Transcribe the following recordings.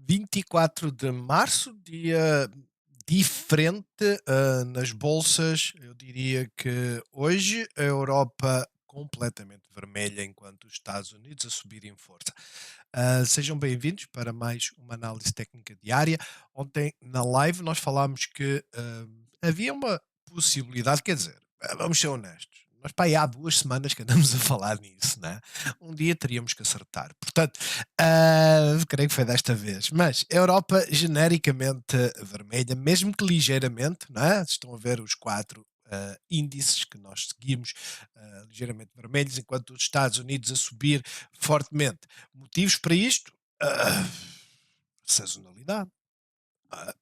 24 de março, dia diferente, nas bolsas. Eu diria que hoje a Europa completamente vermelha, enquanto os Estados Unidos a subir em força. Sejam bem-vindos para mais uma análise técnica diária. Ontem, na live, nós falámos que havia uma possibilidade, quer dizer, vamos ser honestos. Nós, pá, aí há 2 semanas que andamos a falar nisso, né? Um dia teríamos que acertar. Portanto, creio que foi desta vez. Mas a Europa genericamente vermelha, mesmo que ligeiramente, não é? Estão a ver os quatro índices que nós seguimos ligeiramente vermelhos, enquanto os Estados Unidos a subir fortemente. Motivos para isto? Sazonalidade. Ah,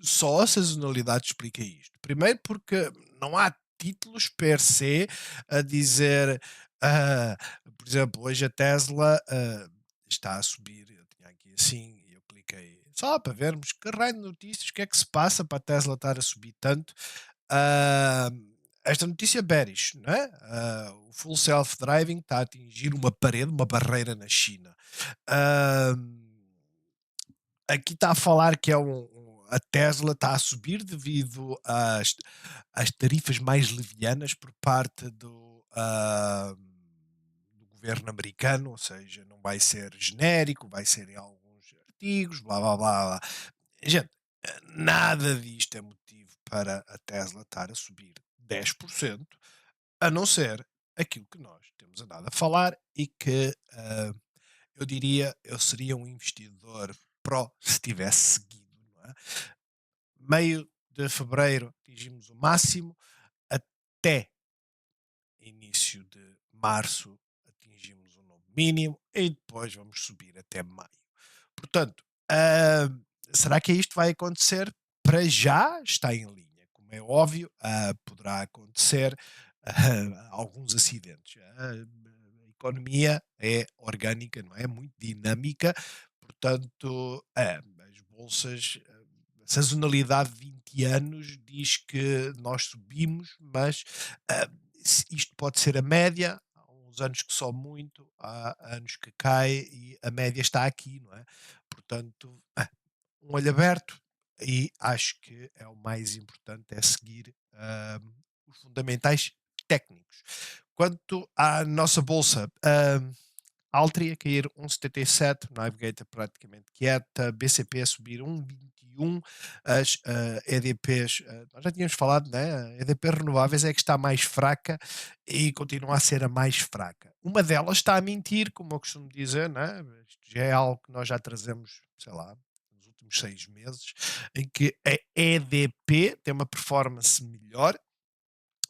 Só a sazonalidade explica isto. Primeiro porque não há títulos per se a dizer, ah, por exemplo, hoje a Tesla está a subir. Eu tinha aqui assim e eu cliquei só para vermos que raio de notícias, o que é que se passa para a Tesla estar a subir tanto. Ah, Esta notícia é bearish, não é? O full self-driving está a atingir uma parede, uma barreira na China. Ah, Aqui está a falar que a Tesla está a subir devido às tarifas mais levianas por parte do governo americano, ou seja, não vai ser genérico, vai ser em alguns artigos, blá blá blá. Blá. Gente, nada disto é motivo para a Tesla estar a subir 10%, a não ser aquilo que nós temos andado a falar e que eu diria, eu seria um investidor pró se tivesse seguido, não é? Meio de fevereiro atingimos o máximo, até início de março atingimos um novo mínimo e depois vamos subir até maio. Portanto, será que isto vai acontecer? Para já está em linha. Como é óbvio, poderá acontecer alguns acidentes. A economia é orgânica, não é? Muito dinâmica, portanto, as bolsas, a sazonalidade de 20 anos diz que nós subimos, mas ah, isto pode ser a média. Há uns anos que sobe muito, há anos que cai e a média está aqui, não é? Portanto, um olho aberto e acho que é o mais importante, é seguir os fundamentais técnicos. Quanto à nossa bolsa, Altri a cair 1,77, Navigator praticamente quieta, BCP a subir 1,21, as EDPs, nós já tínhamos falado, né? A EDP Renováveis é que está mais fraca e continua a ser a mais fraca. Uma delas está a mentir, como eu costumo dizer, né? Isto já é algo que nós já trazemos, sei lá, nos últimos 6 meses, em que a EDP tem uma performance melhor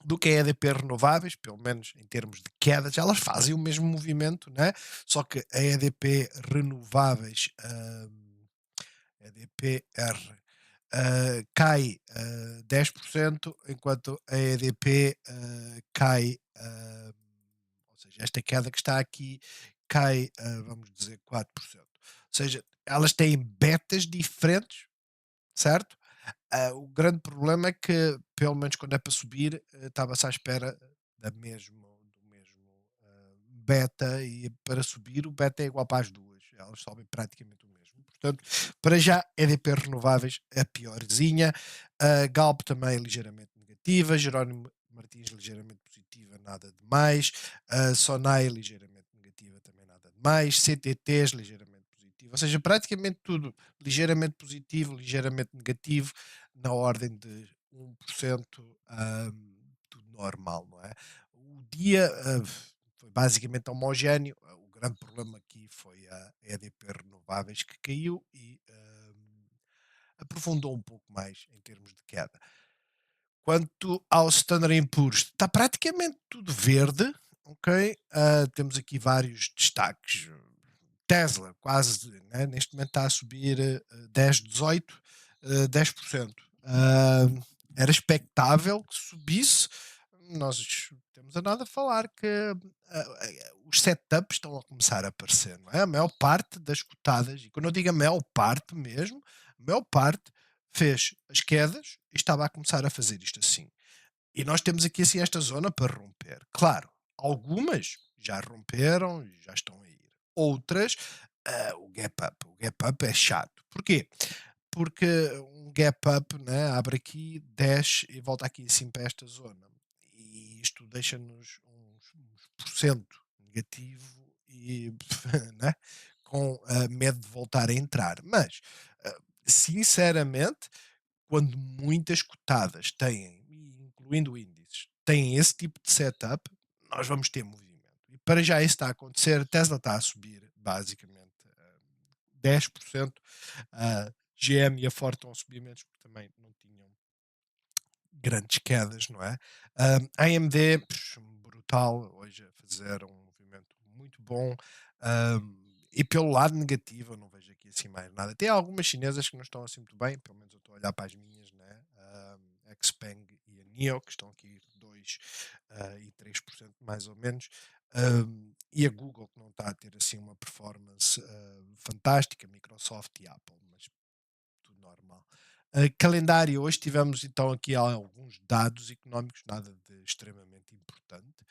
do que a EDP Renováveis, pelo menos em termos de quedas, elas fazem o mesmo movimento, né? Só que a EDP Renováveis, EDPR, cai 10%, enquanto a EDP cai, ou seja, esta queda que está aqui cai, vamos dizer, 4%. Ou seja, elas têm betas diferentes, certo? O grande problema é que, pelo menos quando é para subir, estava-se à espera do mesmo beta, e para subir o beta é igual para as duas, elas sobem praticamente o mesmo. Portanto, para já, EDP Renováveis a piorzinha, a Galp também ligeiramente negativa, Jerónimo Martins ligeiramente positiva, nada de mais, a Sonai ligeiramente negativa, também nada de mais, CTTs ligeiramente positiva, ou seja, praticamente tudo ligeiramente positivo, ligeiramente negativo, na ordem de 1%, tudo normal, não é? O dia foi basicamente homogéneo. O grande problema aqui foi a EDP Renováveis que caiu e aprofundou um pouco mais em termos de queda. Quanto ao Standard Poor's, está praticamente tudo verde, ok? Temos aqui vários destaques. Tesla, quase, né, neste momento está a subir 10, 18, 10%. Era expectável que subisse. Nós temos a nada a falar que os setups estão a começar a aparecer, não é? A maior parte das cotadas, e quando eu digo a maior parte mesmo, a maior parte fez as quedas e estava a começar a fazer isto assim. E nós temos aqui assim esta zona para romper. Claro, algumas já romperam, já estão a ir. Outras o gap up. O gap up é chato. Porquê? Porque um gap up, né, abre aqui, desce e volta aqui assim para esta zona. E isto deixa-nos uns porcento negativo e né, com medo de voltar a entrar. Mas, ah, sinceramente, quando muitas cotadas têm, incluindo índices, têm esse tipo de setup, nós vamos ter movimento. E para já isso está a acontecer, a Tesla está a subir basicamente 10%, a GM e a Ford estão a subir menos porque também não tinham grandes quedas, não é? A AMD, brutal, hoje a fazer um movimento muito bom. E pelo lado negativo, eu não vejo aqui assim mais nada. Tem algumas chinesas que não estão assim muito bem, pelo menos eu estou a olhar para as minhas, né? A Xpeng e a NIO, que estão aqui 2 e 3% mais ou menos. E a Google, que não está a ter assim uma performance fantástica, Microsoft e Apple, mas tudo normal. Calendário, hoje tivemos então aqui alguns dados económicos, nada de extremamente importante,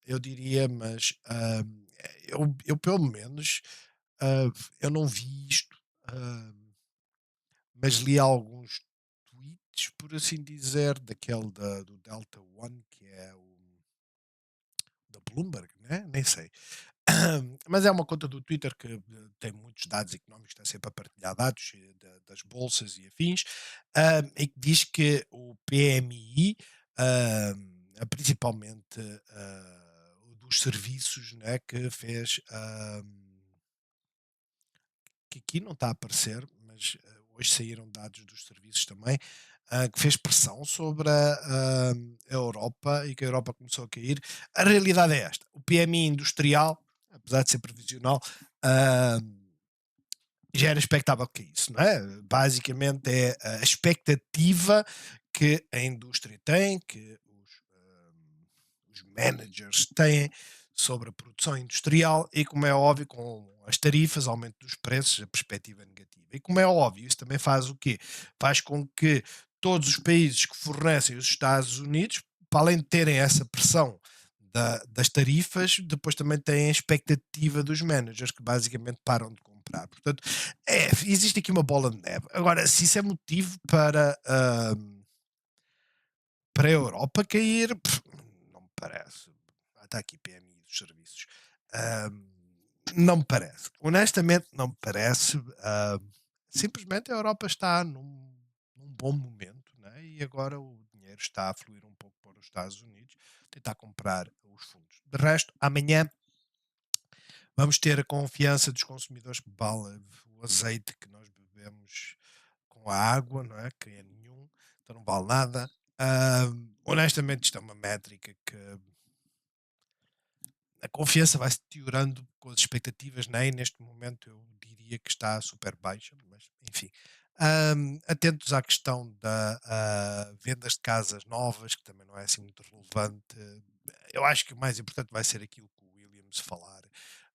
eu diria, mas eu pelo menos eu não vi isto, ah, mas li alguns tweets, por assim dizer, daquele do Delta One, que é o da Bloomberg, né? Nem sei. Mas é uma conta do Twitter que tem muitos dados económicos, está sempre a partilhar dados das bolsas e afins, e que diz que o PMI, principalmente o dos serviços, né, que fez, que aqui não está a aparecer, mas hoje saíram dados dos serviços também, que fez pressão sobre a Europa e que a Europa começou a cair. A realidade é esta: o PMI industrial, apesar de ser previsional, ah, já era expectável que isso, não é? Basicamente é a expectativa que a indústria tem, que os managers têm sobre a produção industrial e, como é óbvio, com as tarifas, aumento dos preços, a perspectiva é negativa. E como é óbvio, isso também faz o quê? Faz com que todos os países que fornecem os Estados Unidos, para além de terem essa pressão das tarifas, depois também têm a expectativa dos managers, que basicamente param de comprar. Portanto, existe aqui uma bola de neve. Agora, se isso é motivo para a Europa cair, não me parece. Está aqui PMI dos serviços. Ahm, não me parece. Honestamente, não me parece. Simplesmente a Europa está num bom momento, né? E agora o dinheiro está a fluir um pouco para os Estados Unidos, tentar comprar os fundos. De resto, amanhã vamos ter a confiança dos consumidores que vale o azeite que nós bebemos com a água, não é? Que é nenhum, então não vale nada. Honestamente, isto é uma métrica que a confiança vai se deteriorando com as expectativas, né? E neste momento eu diria que está super baixa, mas enfim. Atentos à questão da vendas de casas novas, que também não é assim muito relevante. Eu acho que o mais importante vai ser aquilo que o Williams falar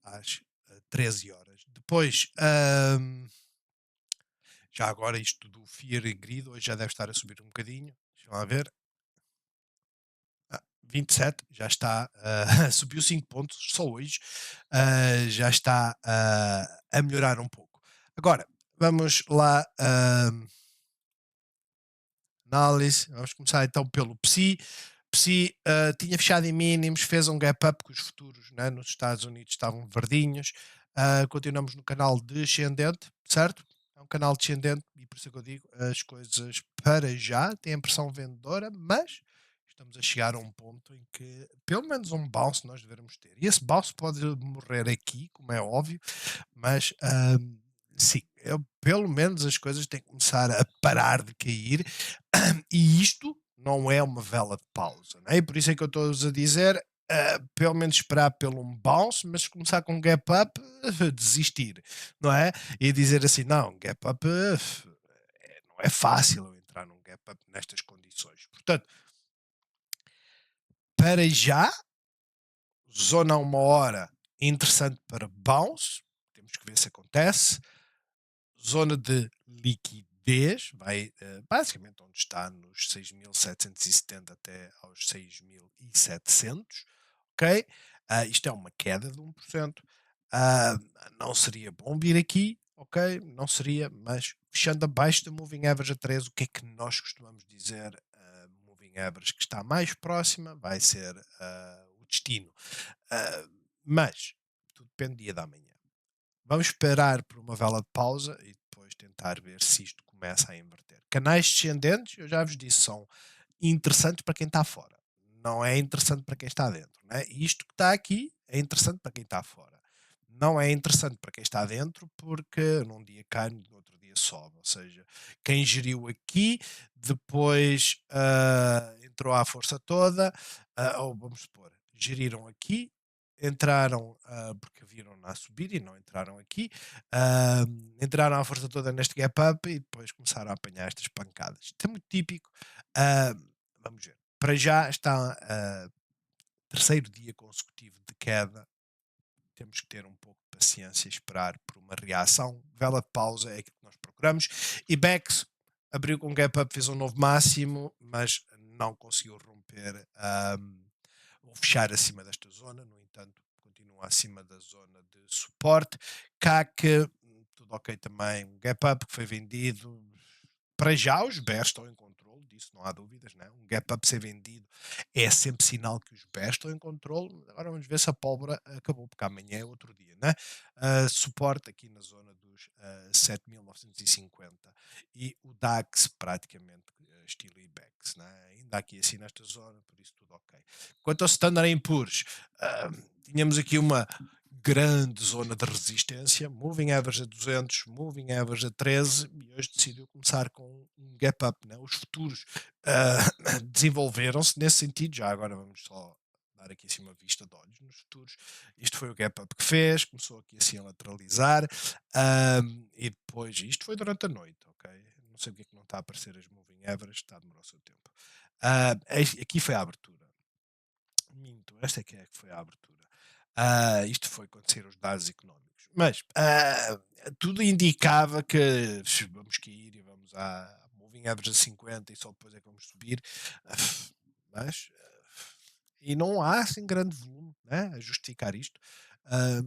às 13 horas. Depois, já agora isto do Fear and Greed, hoje já deve estar a subir um bocadinho. Deixa lá ver. 27, já está, subiu 5 pontos só hoje, já está a melhorar um pouco. Agora, vamos lá, análise, vamos começar então pelo PSI. PSI tinha fechado em mínimos, fez um gap up, que os futuros, né, nos Estados Unidos estavam verdinhos. Continuamos no canal descendente, certo? É um canal descendente e por isso é que eu digo, as coisas para já têm pressão vendedora, mas estamos a chegar a um ponto em que pelo menos um bounce nós devemos ter. E esse bounce pode morrer aqui, como é óbvio, mas sim, pelo menos as coisas têm que começar a parar de cair e isto não é uma vela de pausa, não é? E por isso é que eu estou a dizer, pelo menos esperar pelo um bounce, mas começar com um gap up, desistir, não é? E dizer assim, não, gap up não é fácil eu entrar num gap up nestas condições. Portanto, para já, zona a uma hora interessante para bounce, temos que ver se acontece. Zona de liquidez, vai basicamente onde está nos 6.770 até aos 6.700, ok? Isto é uma queda de 1%. Ah, não seria bom vir aqui, ok? Não seria, mas fechando abaixo da moving average a 13, o que é que nós costumamos dizer? Moving average que está mais próxima vai ser o destino. Ah, mas tudo depende do dia da manhã. Vamos esperar por uma vela de pausa e depois tentar ver se isto começa a inverter. Canais descendentes, eu já vos disse, são interessantes para quem está fora. Não é interessante para quem está dentro. Né? Isto que está aqui é interessante para quem está fora. Não é interessante para quem está dentro porque num dia cai, no outro dia sobe. Ou seja, quem geriu aqui, depois entrou à força toda, ou vamos supor, geriram aqui, entraram porque viram-na a subir e não entraram aqui, ah, entraram à força toda neste gap up e depois começaram a apanhar estas pancadas. Isto é muito típico. ah, Vamos ver. Para já está terceiro dia consecutivo de queda. Temos que ter um pouco de paciência e esperar por uma reação. Vela de pausa é aquilo que nós procuramos. E Bex abriu com gap up, fez um novo máximo, mas não conseguiu romper ou fechar acima desta zona. No entanto, continua acima da zona de suporte. CAC, tudo ok também. Um gap up que foi vendido. Para já, os bears estão em controle, disso não há dúvidas. Né? Um gap up ser vendido é sempre sinal que os bears estão em controle. Agora vamos ver se a pólvora acabou, porque amanhã é outro dia. Né? Suporte aqui na zona dos 7.950 e o DAX praticamente estilo IBEX. Né? Ainda aqui assim nesta zona, por isso tudo ok. Quanto ao Standard Poor's, tínhamos aqui uma grande zona de resistência, moving average a 200, moving average a 13, e hoje decidiu começar com um gap up. Né? Os futuros desenvolveram-se nesse sentido. Já agora vamos só dar aqui assim uma vista de olhos nos futuros. Isto foi o gap up que fez, começou aqui assim a lateralizar, e depois isto foi durante a noite, ok? Não sei porque é que não está a aparecer as moving average, está a demorar o seu tempo. Aqui foi a abertura. Minto, esta é que foi a abertura. Isto foi quando saíram os dados económicos. Mas tudo indicava que vamos cair e vamos à moving average a 50 e só depois é que vamos subir. Ah, mas e não há assim grande volume, né, a justificar isto.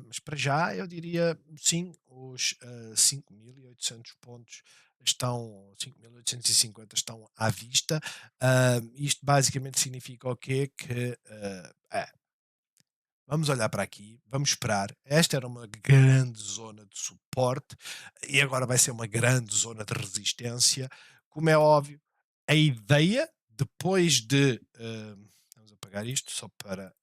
Mas para já eu diria sim, os 5.800 pontos estão, 5.850 estão à vista. Isto basicamente significa o quê? Que vamos olhar para aqui, vamos esperar. Esta era uma grande zona de suporte e agora vai ser uma grande zona de resistência. Como é óbvio, a ideia, depois de. Vamos apagar isto só para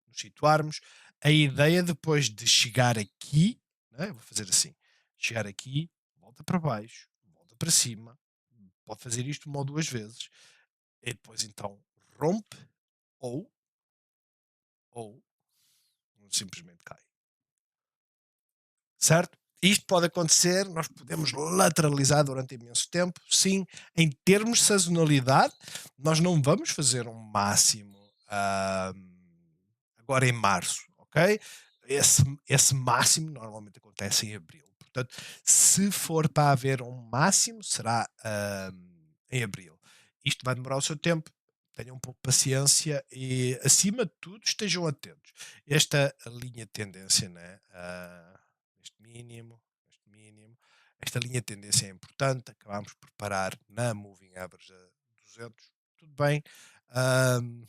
nos situarmos. A ideia, depois de chegar aqui, né, vou fazer assim: chegar aqui, volta para baixo, volta para cima, pode fazer isto uma ou duas vezes, e depois então rompe ou, ou simplesmente cai. Certo? Isto pode acontecer, nós podemos lateralizar durante imenso tempo, sim. Em termos de sazonalidade, nós não vamos fazer um máximo agora em março, ok? Esse máximo normalmente acontece em abril. Portanto, se for para haver um máximo, será em abril. Isto vai demorar o seu tempo, tenham um pouco de paciência e, acima de tudo, estejam atentos. Esta linha de tendência, né? Este mínimo, esta linha de tendência é importante. Acabamos por parar na moving average a 200, tudo bem. Ahm,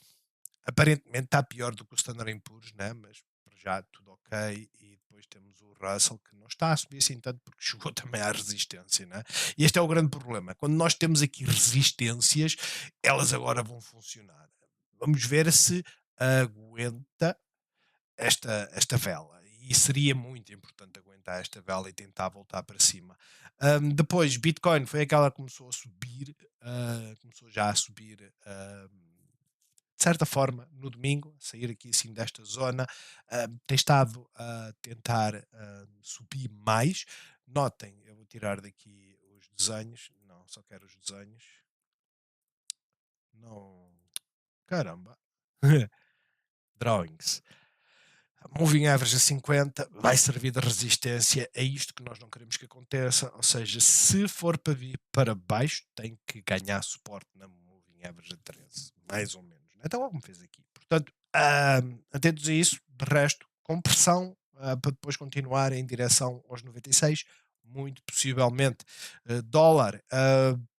Aparentemente está pior do que o Standard Poor's, né? Mas para já tudo ok. E depois temos o Russell que não está a subir assim tanto porque chegou também à resistência, né? E este é o grande problema. Quando nós temos aqui resistências, elas agora vão funcionar. Vamos ver se aguenta esta vela. E seria muito importante aguentar esta vela e tentar voltar para cima. Depois, Bitcoin foi aquela que começou a subir, começou já a subir. De certa forma, no domingo, sair aqui assim desta zona, tem estado a tentar subir mais. Notem, eu vou tirar daqui os desenhos, não, só quero os desenhos. Não, caramba. Drawings. Moving average a 50 vai servir de resistência. É isto que nós não queremos que aconteça. Ou seja, se for para vir para baixo, tem que ganhar suporte na moving average a 13, mais ou menos. Então, como fez aqui. Portanto, atentos a isso. De resto, com pressão, para depois continuar em direção aos 96, muito possivelmente. Dólar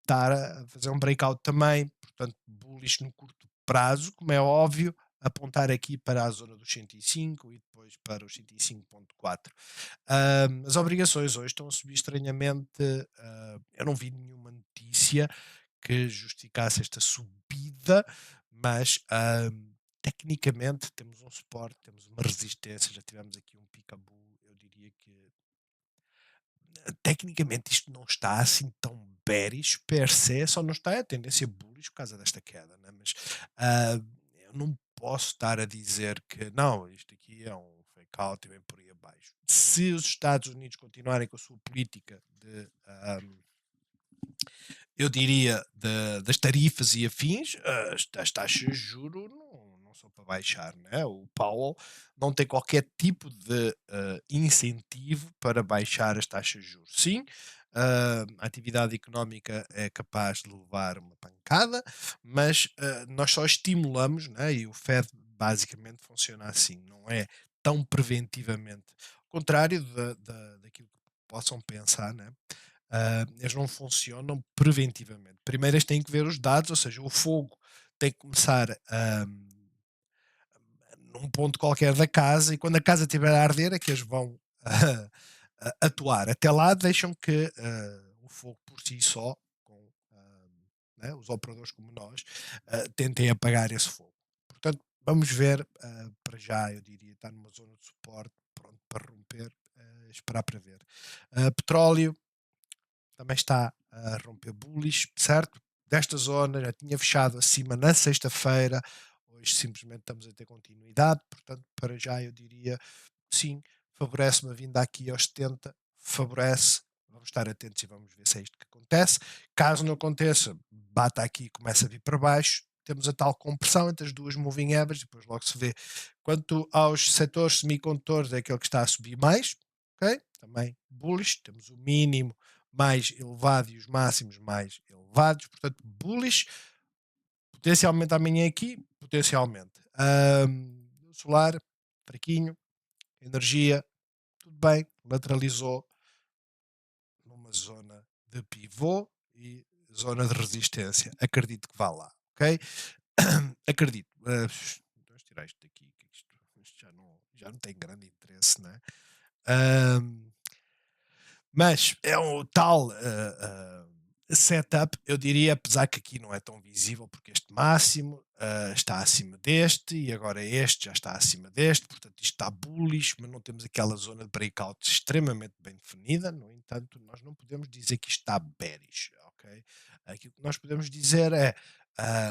estar a fazer um breakout também, portanto, bullish no curto prazo, como é óbvio, apontar aqui para a zona dos 105 e depois para os 105.4. As obrigações hoje estão a subir estranhamente. Eu não vi nenhuma notícia que justificasse esta subida, mas tecnicamente temos um suporte, temos uma resistência, já tivemos aqui um picabu, eu diria que tecnicamente isto não está assim tão bearish per se, só não está a tendência bullish por causa desta queda, né? Mas eu não posso estar a dizer que não, isto aqui é um fake out e vem por aí abaixo. Se os Estados Unidos continuarem com a sua política de eu diria, das tarifas e afins, as taxas de juro não são para baixar, né? O Powell não tem qualquer tipo de incentivo para baixar as taxas de juros. Sim, a atividade económica é capaz de levar uma pancada, mas nós só estimulamos, né? E o Fed basicamente funciona assim, não é tão preventivamente. Ao contrário daquilo que possam pensar, né? Eles não funcionam preventivamente. Primeiro eles têm que ver os dados, ou seja, o fogo tem que começar num ponto qualquer da casa e quando a casa estiver a arder é que eles vão atuar. Até lá deixam que o fogo por si só, com né, os operadores como nós, tentem apagar esse fogo. Portanto, vamos ver, para já eu diria, está numa zona de suporte, pronto para romper, esperar para ver. Petróleo, também está a romper bullish, certo? Desta zona já tinha fechado acima na sexta-feira, hoje simplesmente estamos a ter continuidade, portanto, para já eu diria sim, favorece uma vinda aqui aos 70, favorece, vamos estar atentos e vamos ver se é isto que acontece. Caso não aconteça, bata aqui e começa a vir para baixo, temos a tal compressão entre as duas moving averages, depois logo se vê. Quanto aos setores semicondutores, é aquele que está a subir mais, ok? Também bullish, temos o mínimo mais elevado e os máximos mais elevados, portanto, bullish, potencialmente amanhã aqui, potencialmente. Solar, fraquinho, energia, tudo bem, lateralizou numa zona de pivô e zona de resistência. Acredito que vá lá, ok? Acredito. Vamos tirar isto daqui, que isto já não tem grande interesse, né? Ahm, Mas é um tal setup, eu diria, apesar que aqui não é tão visível, porque este máximo está acima deste e agora este já está acima deste, portanto isto está bullish, mas não temos aquela zona de breakout extremamente bem definida, no entanto, nós não podemos dizer que isto está bearish, ok? Aquilo que nós podemos dizer é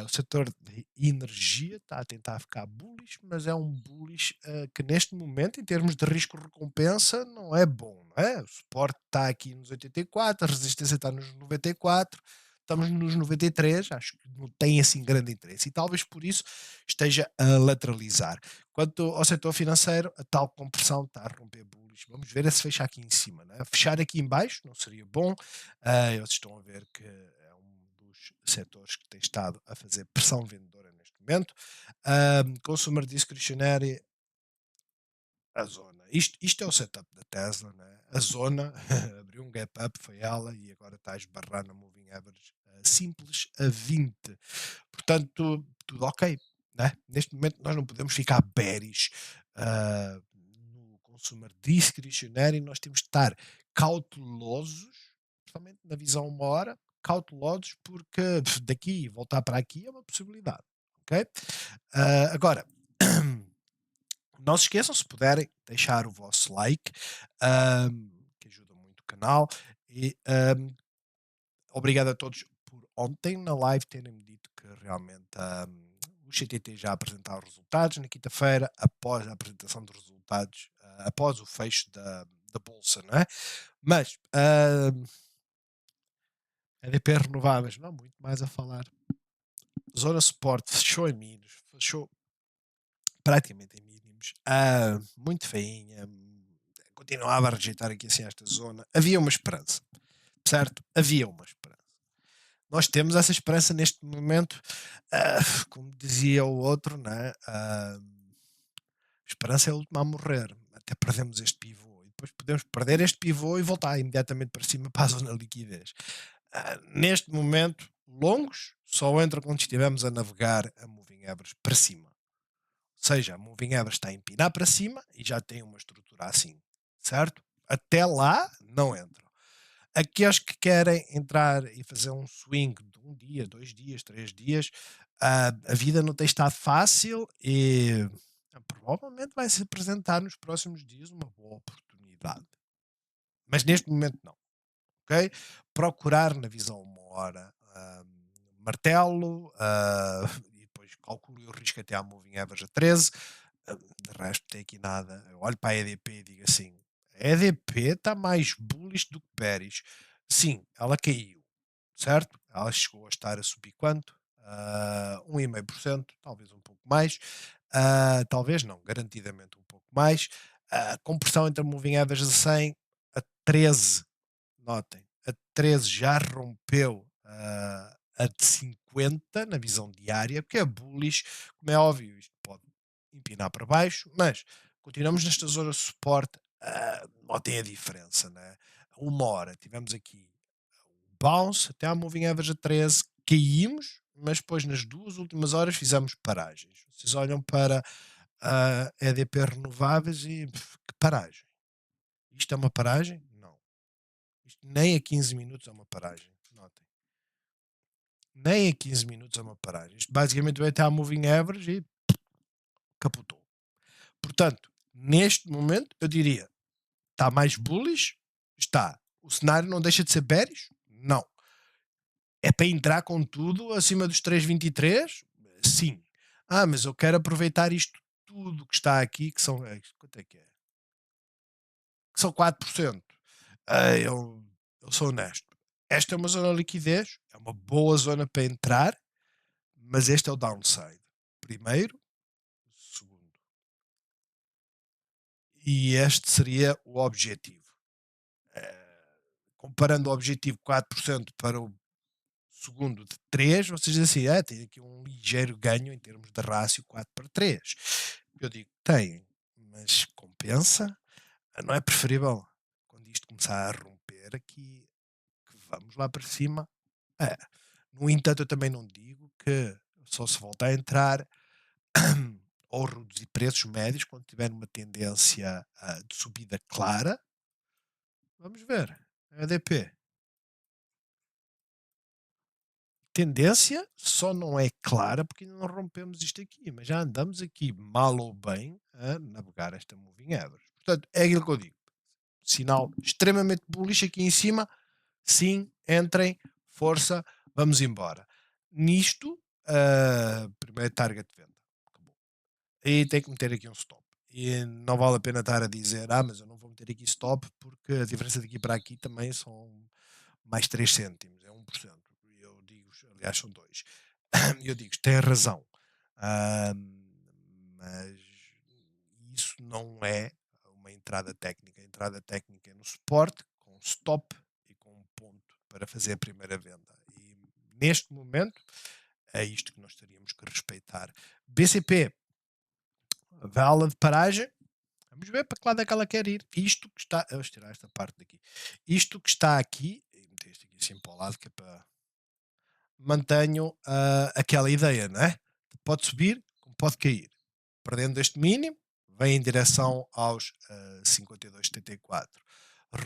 o setor de energia está a tentar ficar bullish, mas é um bullish que neste momento, em termos de risco-recompensa, não é bom. Não é? O suporte está aqui nos 84, a resistência está nos 94, estamos nos 93, acho que não tem assim grande interesse e talvez por isso esteja a lateralizar. Quanto ao setor financeiro, a tal compressão está a romper bullish. Vamos ver se fecha aqui em cima. Não é? Fechar aqui em baixo não seria bom. Eles estão a ver que é um dos setores que tem estado a fazer pressão vendedora neste momento. Consumer discretionary, a zona. Isto é o setup da Tesla, né? A zona abriu um gap up, foi ela, e agora está a esbarrar na moving average simples a 20. Portanto, tudo ok. Né? Neste momento nós não podemos ficar bearish no consumer discretionary, nós temos de estar cautelosos, principalmente na visão uma hora, cautelosos porque daqui voltar para aqui é uma possibilidade. Ok? Agora, não se esqueçam, se puderem, deixar o vosso like, que ajuda muito o canal. E obrigado a todos por ontem na live terem-me dito que realmente o CTT já apresentaram resultados na quinta-feira, após a apresentação dos resultados, após o fecho da bolsa, não é? Mas EDP renováveis, não há muito mais a falar. Zona suporte fechou em mínimos, fechou praticamente em mínimos, muito feinha, continuava a rejeitar aqui assim esta zona. Havia uma esperança, certo? Havia uma esperança. Nós temos essa esperança neste momento, como dizia o outro, né? Esperança é a última a morrer. até perdemos este pivô e depois podemos perder este pivô e voltar imediatamente para cima para a zona de liquidez. Neste momento, longos só entra quando estivermos a navegar a moving average para cima. Ou seja, a moving average está a empinar para cima e já tem uma estrutura assim, certo? Até lá não entram. Aqueles que querem entrar e fazer um swing de um dia, 2 dias, 3 dias, a vida não tem estado fácil e provavelmente vai se apresentar nos próximos dias uma boa oportunidade. Mas neste momento não, ok? Procurar na visão uma hora martelo, e depois calculo o risco até à moving average a 13. De resto, tem aqui nada. Eu olho para a EDP e digo assim: a EDP está mais bullish do que bearish. Sim, ela caiu, certo? Ela chegou a estar a subir quanto? 1,5%, talvez um pouco mais. Talvez não, garantidamente um pouco mais. A conversão entre a moving average de 100 a 13, notem, a 13 já rompeu a de 50 na visão diária, que é bullish, como é óbvio, isto pode empinar para baixo, mas continuamos nesta zona de suporte, notem a diferença, né? Uma hora tivemos aqui o bounce até à moving average a 13, caímos, mas depois nas 2 últimas horas fizemos paragens. Vocês olham para a EDP renováveis e que paragem? Isto é uma paragem? Não. Isto nem a 15 minutos é uma paragem. Notem. Nem a 15 minutos é uma paragem. Isto basicamente vai até à moving average e capotou. Portanto, neste momento, eu diria, está mais bullish? Está. O cenário não deixa de ser bearish? Não. É para entrar com tudo acima dos 3,23? Sim. Mas eu quero aproveitar isto tudo que está aqui, que são. Quanto é que é? Que são 4%. Eu sou honesto. Esta é uma zona de liquidez, é uma boa zona para entrar, mas este é o downside. Primeiro, segundo. E este seria o objetivo. Comparando o objetivo 4% para o segundo de 3, vocês dizem assim, tem aqui um ligeiro ganho em termos de rácio 4/3. Eu digo, tem, mas compensa? Não é preferível, quando isto começar a romper aqui, que vamos lá para cima? É. No entanto, eu também não digo que só se volta a entrar ou reduzir preços médios quando tiver uma tendência de subida clara. Vamos ver. EDP. Tendência só não é clara porque ainda não rompemos isto aqui, mas já andamos aqui, mal ou bem, a navegar esta moving average. Portanto, é aquilo que eu digo. Sinal extremamente bullish aqui em cima. Sim, entrem, força, vamos embora. Nisto, primeiro target de venda. Acabou. E tem que meter aqui um stop. E não vale a pena estar a dizer, mas eu não vou meter aqui stop porque a diferença daqui para aqui também são mais 3 cêntimos, é 1%. E eu digo, aliás, são 2. Eu digo, tem razão. Mas isso não é uma entrada técnica. A entrada técnica é no suporte, com stop e com um ponto para fazer a primeira venda. E neste momento é isto que nós teríamos que respeitar. BCP, vela de paragem. Vamos ver para que lado é que ela quer ir. Isto que está. Vamos tirar esta parte daqui. Isto que está aqui, e meter isto aqui assim para o lado, que é para. Mantenho aquela ideia, não é? Pode subir, como pode cair. Perdendo este mínimo, vem em direção aos 52,74.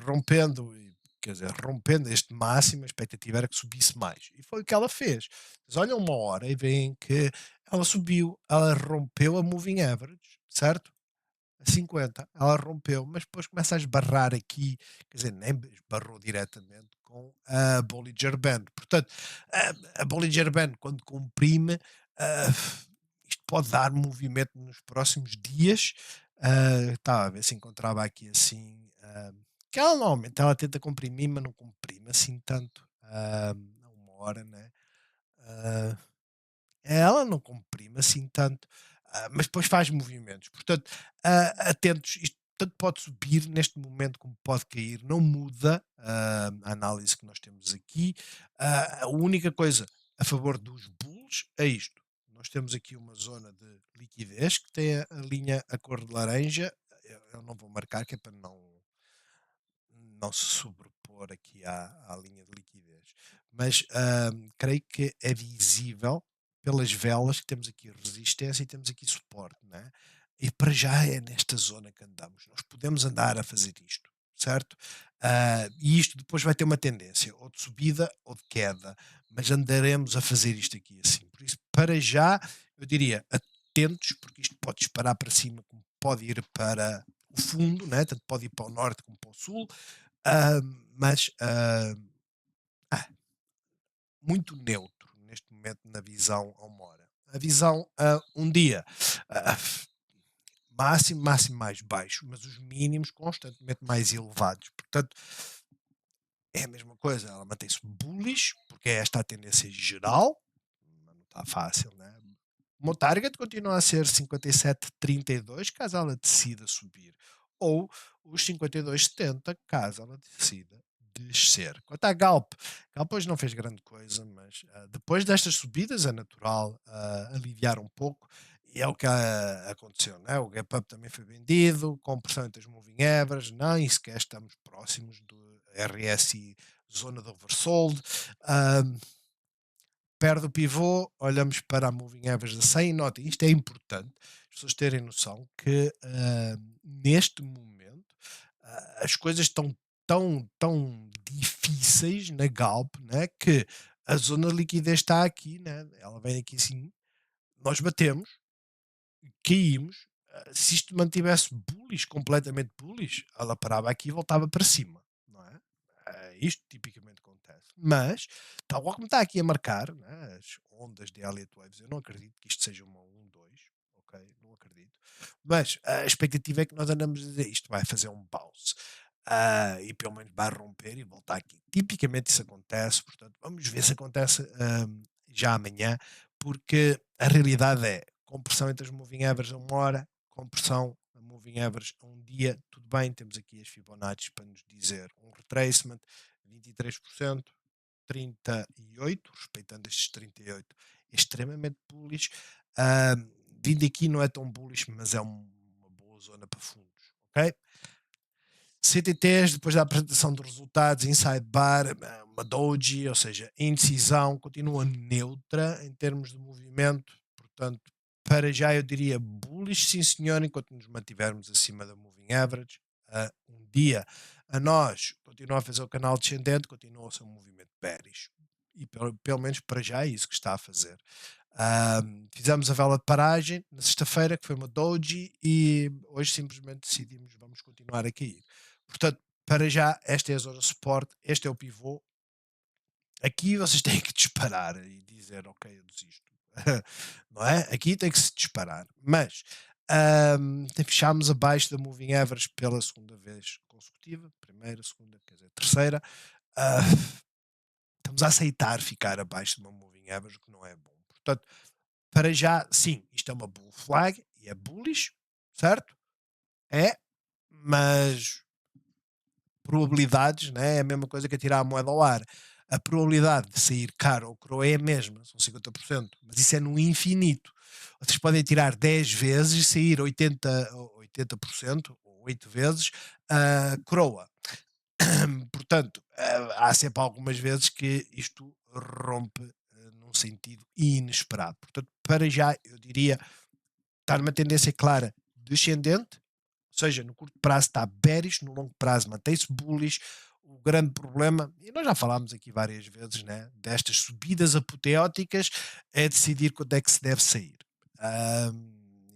Rompendo, quer dizer, rompendo este máximo, a expectativa era que subisse mais. E foi o que ela fez. Mas olham uma hora e veem que ela subiu, ela rompeu a moving average, certo? A 50, ela rompeu, mas depois começa a esbarrar aqui, quer dizer, nem esbarrou diretamente com a Bollinger Band. Portanto, a Bollinger Band, quando comprime, ah, isto pode dar movimento nos próximos dias. Estava a ver se encontrava aqui assim. Que ela normalmente ela tenta comprimir, mas não comprime assim tanto. A uma hora, né? Ah, ela não comprime assim tanto, mas depois faz movimentos. Portanto, atentos, isto tanto pode subir neste momento como pode cair, não muda a análise que nós temos aqui. A única coisa a favor dos bulls é isto. Nós temos aqui uma zona de liquidez que tem a linha a cor de laranja, eu não vou marcar, que é para não se sobrepor aqui à linha de liquidez. Mas creio que é visível pelas velas que temos aqui resistência e temos aqui suporte, né? E para já é nesta zona que andamos. Nós podemos andar a fazer isto, certo? E isto depois vai ter uma tendência, ou de subida ou de queda, mas andaremos a fazer isto aqui assim. Por isso, para já, eu diria atentos, porque isto pode disparar para cima, como pode ir para o fundo, né? Tanto pode ir para o norte como para o sul, mas muito neutro neste momento na visão a uma hora. A visão a um dia, ah, máximo, máximo mais baixo, mas os mínimos constantemente mais elevados. Portanto, é a mesma coisa, ela mantém-se bullish, porque é esta a tendência geral, mas não está fácil, né? O meu target continua a ser 57,32 caso ela decida subir, ou os 52,70 caso ela decida descer. Quanto à Galp hoje não fez grande coisa, mas depois destas subidas é natural aliviar um pouco, e é o que aconteceu, né? O gap up também foi vendido, com pressão entre as moving averages, nem sequer estamos próximos do RSI zona de oversold. Ah, Perde o pivô, olhamos para a moving average da 100 e notem, isto é importante, as pessoas terem noção que neste momento as coisas estão tão difíceis na Galp, né, que a zona de liquidez está aqui, né, ela vem aqui assim, nós batemos, caímos, se isto mantivesse bullish, completamente bullish, ela parava aqui e voltava para cima, não é? Isto tipicamente acontece. Mas, tal como está aqui a marcar, né, as ondas de Elliott Waves, eu não acredito que isto seja uma 1, 2, ok? Não acredito. Mas a expectativa é que nós andamos a dizer isto vai fazer um bounce. E pelo menos vai romper e voltar aqui. Tipicamente isso acontece, portanto, vamos ver se acontece já amanhã, porque a realidade é compressão entre as moving averages a uma hora, compressão a moving average a um dia, tudo bem, temos aqui as Fibonacci para nos dizer um retracement, 23%, 38%, respeitando estes 38%, é extremamente bullish. Ah, Vindo aqui não é tão bullish, mas é uma boa zona para fundos, ok? CTTs, depois da apresentação dos resultados, inside bar, uma doji, ou seja, indecisão, continua neutra em termos de movimento, portanto, para já eu diria bullish, sim senhor, enquanto nos mantivermos acima da moving average. Um dia a nós continua a fazer o canal descendente, continua o seu movimento bearish. E pelo menos para já é isso que está a fazer. Fizemos a vela de paragem na sexta-feira, que foi uma doji, e hoje simplesmente decidimos vamos continuar a cair. Portanto, para já, esta é a zona de suporte, este é o pivô. Aqui vocês têm que disparar e dizer, ok, eu desisto. Não é? Aqui tem que se disparar. Mas fechámos abaixo da moving average pela segunda vez consecutiva, primeira, segunda, quer dizer, terceira. Ah, Estamos a aceitar ficar abaixo de uma moving average, o que não é bom. Portanto, para já, sim, isto é uma bull flag e é bullish, certo? É, mas probabilidades, né, é a mesma coisa que atirar a moeda ao ar. A probabilidade de sair caro ou coroa é a mesma, são 50%, mas isso é no infinito. Vocês podem tirar 10 vezes e sair 80% ou 8 vezes coroa. Portanto, há sempre algumas vezes que isto rompe num sentido inesperado. Portanto, para já, eu diria, está numa tendência clara descendente, ou seja, no curto prazo está bearish, no longo prazo mantém-se bullish. O grande problema, e nós já falámos aqui várias vezes, né, destas subidas apoteóticas, é decidir quando é que se deve sair.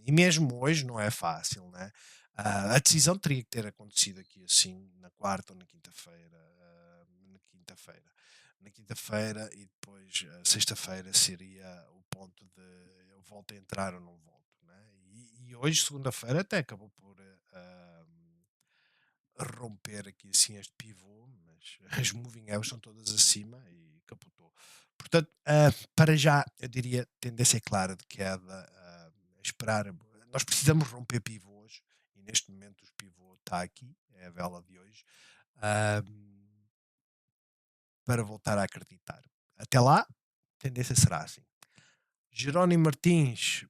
E mesmo hoje não é fácil, né? A decisão teria que ter acontecido aqui assim, na quarta ou na quinta-feira. Na quinta-feira e depois sexta-feira seria o ponto de eu volto a entrar ou não volto, né? E hoje, segunda-feira, até acabou por romper aqui assim este pivô, mas as moving averages são todas acima e capotou. Portanto, para já, eu diria, tendência clara de queda, esperar. Nós precisamos romper pivôs e neste momento os pivô está aqui, é a vela de hoje, ah, para voltar a acreditar. Até lá, a tendência será assim. Jerónimo Martins,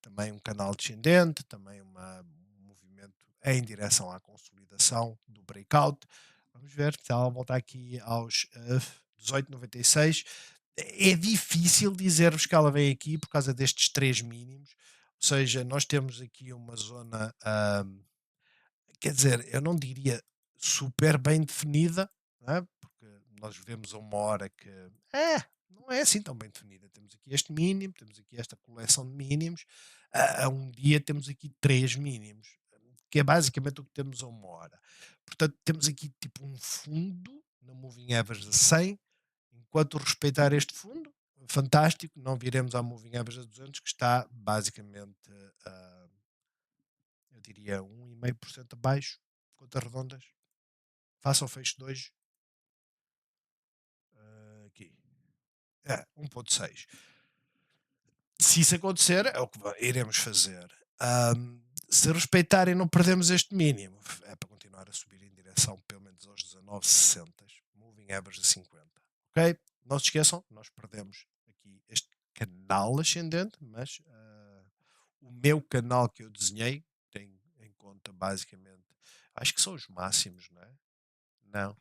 também um canal descendente, também um movimento é em direção à consolidação do breakout. Vamos ver se ela volta aqui aos 18,96. É difícil dizer-vos que ela vem aqui por causa destes três mínimos. Ou seja, nós temos aqui uma zona, quer dizer, eu não diria super bem definida, não é? Porque nós vemos a uma hora que não é assim tão bem definida. Temos aqui este mínimo, temos aqui esta coleção de mínimos, a um dia temos aqui três mínimos, que é basicamente o que temos a uma hora. Portanto, temos aqui tipo um fundo na Moving Average de 100, enquanto respeitar este fundo, fantástico, não viremos à Moving Average de 200, que está basicamente, ah, eu diria, 1,5% abaixo, contas redondas, face ao fecho de hoje, aqui, 1,6. Se isso acontecer, é o que iremos fazer. Se respeitarem, não perdemos este mínimo. É para continuar a subir em direção pelo menos aos 19,60, moving average a 50. Ok? Não se esqueçam, nós perdemos aqui este canal ascendente, mas o meu canal que eu desenhei tem em conta basicamente, acho que são os máximos, não é? Não,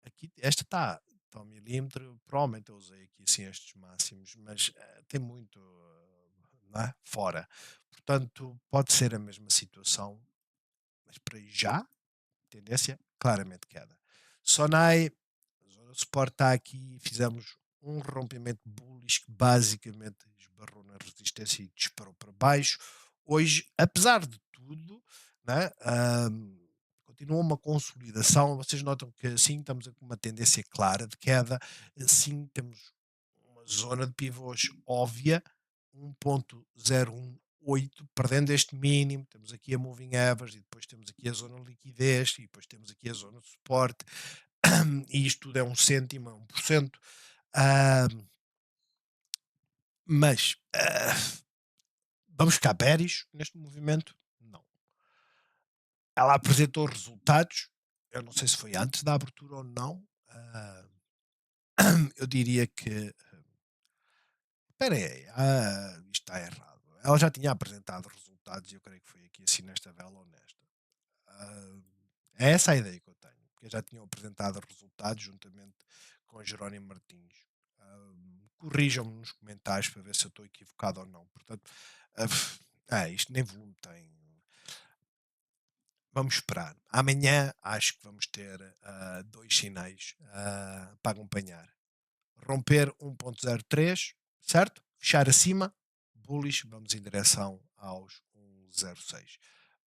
aqui, esta está ao milímetro, provavelmente eu usei aqui assim estes máximos, mas tem muito não é? Fora. Portanto, pode ser a mesma situação, mas para já, tendência claramente queda. Sonai, a zona de suporte está aqui, fizemos um rompimento bullish que basicamente esbarrou na resistência e disparou para baixo. Hoje, apesar de tudo, né, continua uma consolidação. Vocês notam que sim, estamos com uma tendência clara de queda, sim, temos uma zona de pivôs óbvia, 1,018, perdendo este mínimo, temos aqui a moving average e depois temos aqui a zona de liquidez e depois temos aqui a zona de suporte e isto tudo é um cêntimo, é 1%. Ah, mas vamos ficar bearish neste movimento? Não. Ela apresentou resultados, eu não sei se foi antes da abertura ou não. Eu diria que espera aí, isto está errado. Ela já tinha apresentado resultados e eu creio que foi aqui assim nesta vela honesta. Ah, é essa a ideia que eu tenho, porque já tinham apresentado resultados juntamente com Jerónimo Martins. Corrijam-me nos comentários para ver se eu estou equivocado ou não. Portanto, isto nem volume tem. Vamos esperar. Amanhã acho que vamos ter dois sinais para acompanhar. Romper 1,03, certo? Fechar acima, bullish, vamos em direção aos 1,06.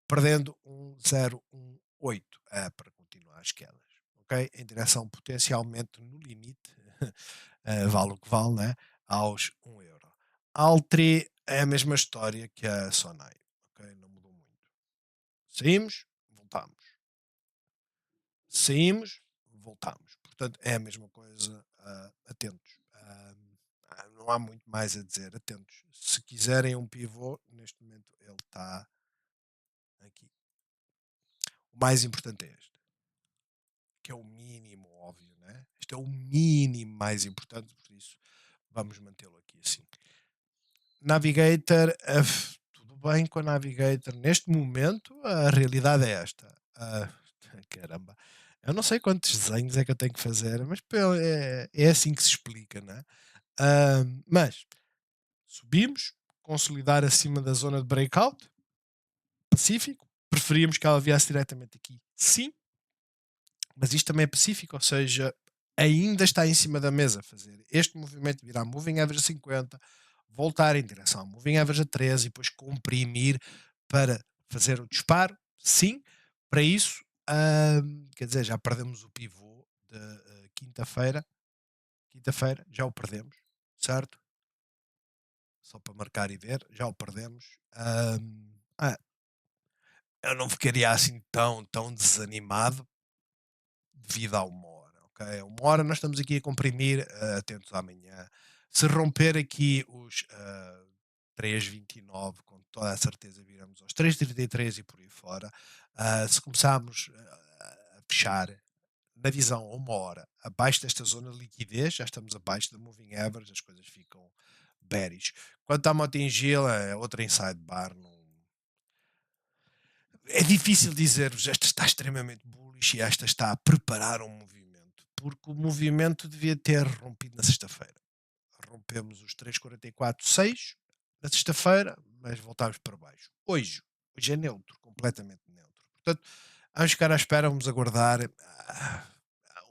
Perdendo 1,018 para continuar as quedas. Ok? Em direção potencialmente no limite, vale o que vale, né? Aos 1 euro. Altri é a mesma história que a Sonai. Ok? Não mudou muito. Saímos, voltamos. Saímos, voltamos. Portanto, é a mesma coisa, atentos. Não há muito mais a dizer, atentos. Se quiserem um pivô, neste momento ele está aqui. O mais importante é este, que é o mínimo óbvio, né? Este é o mínimo mais importante, por isso vamos mantê-lo aqui assim. Navigator, tudo bem com a Navigator. Neste momento, a realidade é esta. Caramba, eu não sei quantos desenhos é que eu tenho que fazer, mas é assim que se explica, né? Mas subimos, consolidar acima da zona de breakout, pacífico. Preferíamos que ela viesse diretamente aqui, sim, mas isto também é pacífico, ou seja, ainda está em cima da mesa fazer este movimento, virar moving average a 50, voltar em direção ao moving average a 13 e depois comprimir para fazer o disparo, sim, para isso, quer dizer, já perdemos o pivô de quinta-feira, já o perdemos, certo? Só para marcar e ver, já o perdemos. Eu não ficaria assim tão desanimado devido a uma hora, ok? Uma hora nós estamos aqui a comprimir, atentos amanhã. Se romper aqui os 3,29, com toda a certeza viramos aos 3,33 e por aí fora. Se começarmos a fechar na visão a uma hora abaixo desta zona de liquidez, já estamos abaixo da moving average, as coisas ficam bearish. Quando estamos a atingi-la, é outra inside bar, não, É difícil dizer-vos esta está extremamente bullish e esta está a preparar um movimento, porque o movimento devia ter rompido na sexta-feira. Rompemos os 3,44,6 na sexta-feira, mas voltámos para baixo. Hoje é neutro, completamente neutro. Portanto, vamos ficar à espera, vamos aguardar. Ah,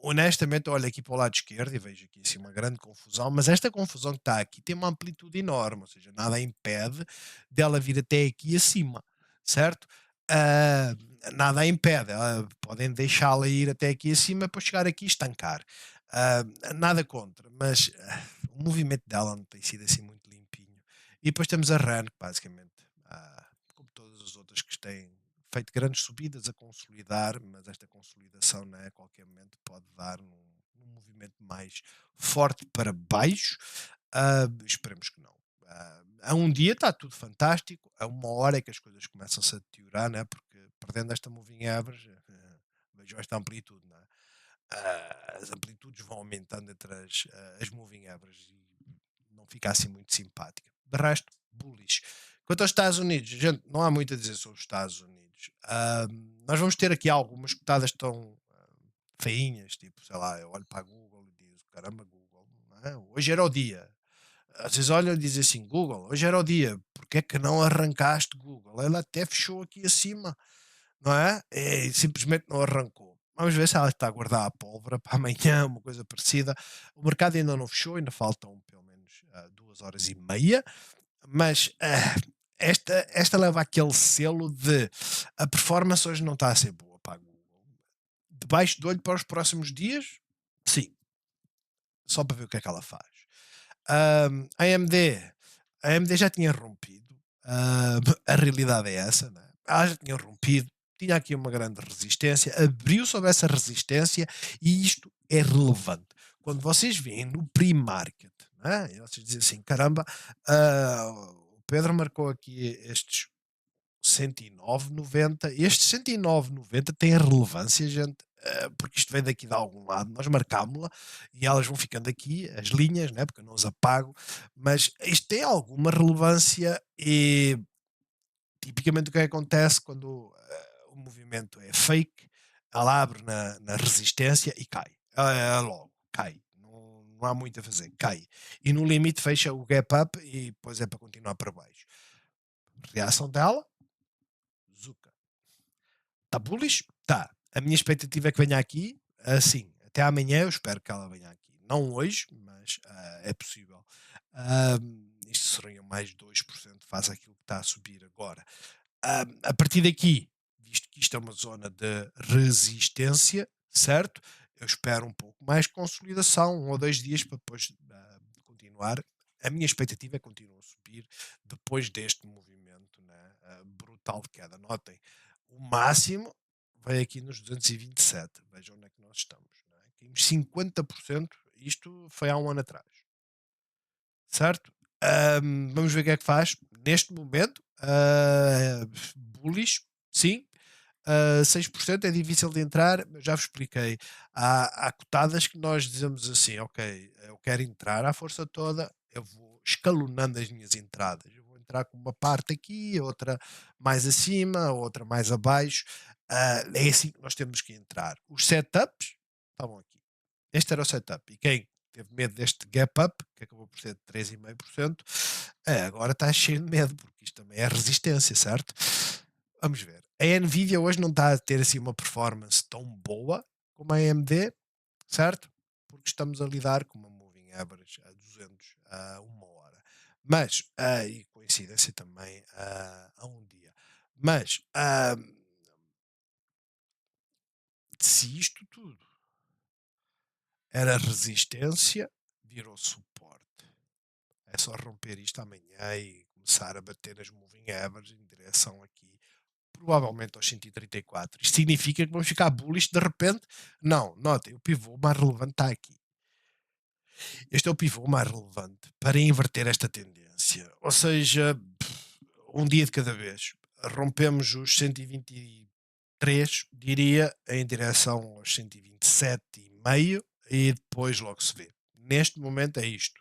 Honestamente, olho aqui para o lado esquerdo e vejo aqui assim uma grande confusão, mas esta confusão que está aqui tem uma amplitude enorme, ou seja, nada impede dela vir até aqui acima, certo? Ah, Nada a impede, podem deixá-la ir até aqui acima para chegar aqui e estancar. Ah, Nada contra, mas o movimento dela não tem sido assim muito limpinho. E depois temos a RAN, que basicamente, como todas as outras que têm feito grandes subidas a consolidar, mas esta consolidação, né, a qualquer momento pode dar num movimento mais forte para baixo. Esperemos que não. A um dia está tudo fantástico, a uma hora é que as coisas começam-se a deteriorar, né, porque perdendo esta moving average, vejam esta amplitude, né? As amplitudes vão aumentando entre as moving averages e não fica assim muito simpática. De resto, bullish. Quanto aos Estados Unidos, gente, não há muito a dizer sobre os Estados Unidos. Nós vamos ter aqui algumas cotadas tão feinhas, tipo, sei lá, eu olho para a Google e digo, caramba, Google, não é? Hoje era o dia. Às vezes olham e dizem assim, Google, hoje era o dia, porque é que não arrancaste Google? Ela até fechou aqui acima, não é? E simplesmente não arrancou. Vamos ver se ela está a guardar a pólvora para amanhã, uma coisa parecida. O mercado ainda não fechou, ainda faltam pelo menos 2 horas e meia, mas esta leva aquele selo de a performance hoje não está a ser boa para a Google. Debaixo do olho para os próximos dias, sim, só para ver o que é que ela faz. A AMD, a AMD já tinha rompido, a realidade é essa, né? Ela já tinha rompido, tinha aqui uma grande resistência, abriu sobre essa resistência e isto é relevante. Quando vocês veem no pre-market, né? E vocês dizem assim, caramba, o Pedro marcou aqui estes 109,90. Este 109,90 tem relevância, gente, porque isto vem daqui de algum lado. Nós marcámos-la e elas vão ficando aqui, as linhas, né, porque eu não as apago, mas isto tem alguma relevância e tipicamente o que acontece quando o movimento é fake, ela abre na resistência e cai. Logo, cai. Não há muito a fazer, cai. E no limite fecha o gap up e depois é para continuar para baixo. Reação dela, Zuka. Está bullish? Está. A minha expectativa é que venha aqui, assim, até amanhã eu espero que ela venha aqui. Não hoje, mas é possível. Isto seriam mais 2% face àquilo que está a subir agora. A partir daqui, visto que isto é uma zona de resistência, certo? Eu espero um pouco mais consolidação, 1 ou 2 dias para depois continuar. A minha expectativa é que continue a subir depois deste movimento, né, brutal de queda. Notem, o máximo veio aqui nos 227. Vejam onde é que nós estamos. Né? Temos 50%. Isto foi há um ano atrás, certo? Vamos ver o que é que faz. Neste momento, bullish, sim. 6% é difícil de entrar, mas já vos expliquei. Há cotadas que nós dizemos assim: ok, eu quero entrar à força toda, eu vou escalonando as minhas entradas. Eu vou entrar com uma parte aqui, outra mais acima, outra mais abaixo. É assim que nós temos que entrar. Os setups estavam aqui. Este era o setup. E quem teve medo deste gap up, que acabou por ser de 3,5%, agora está cheio de medo, porque isto também é resistência, certo? Vamos ver. A Nvidia hoje não está a ter assim uma performance tão boa como a AMD, certo? Porque estamos a lidar com uma moving average a 200 a 1 hora. Mas, e coincidência também a um dia. Mas, se isto tudo era resistência, virou suporte. É só romper isto amanhã e começar a bater as moving averages em direção aqui, provavelmente aos 134. Isto significa que vamos ficar bullish de repente? Não, notem, o pivô mais relevante está aqui. Este é o pivô mais relevante para inverter esta tendência. Ou seja, um dia de cada vez. Rompemos os 123, diria, em direção aos 127,5 e depois logo se vê. Neste momento é isto.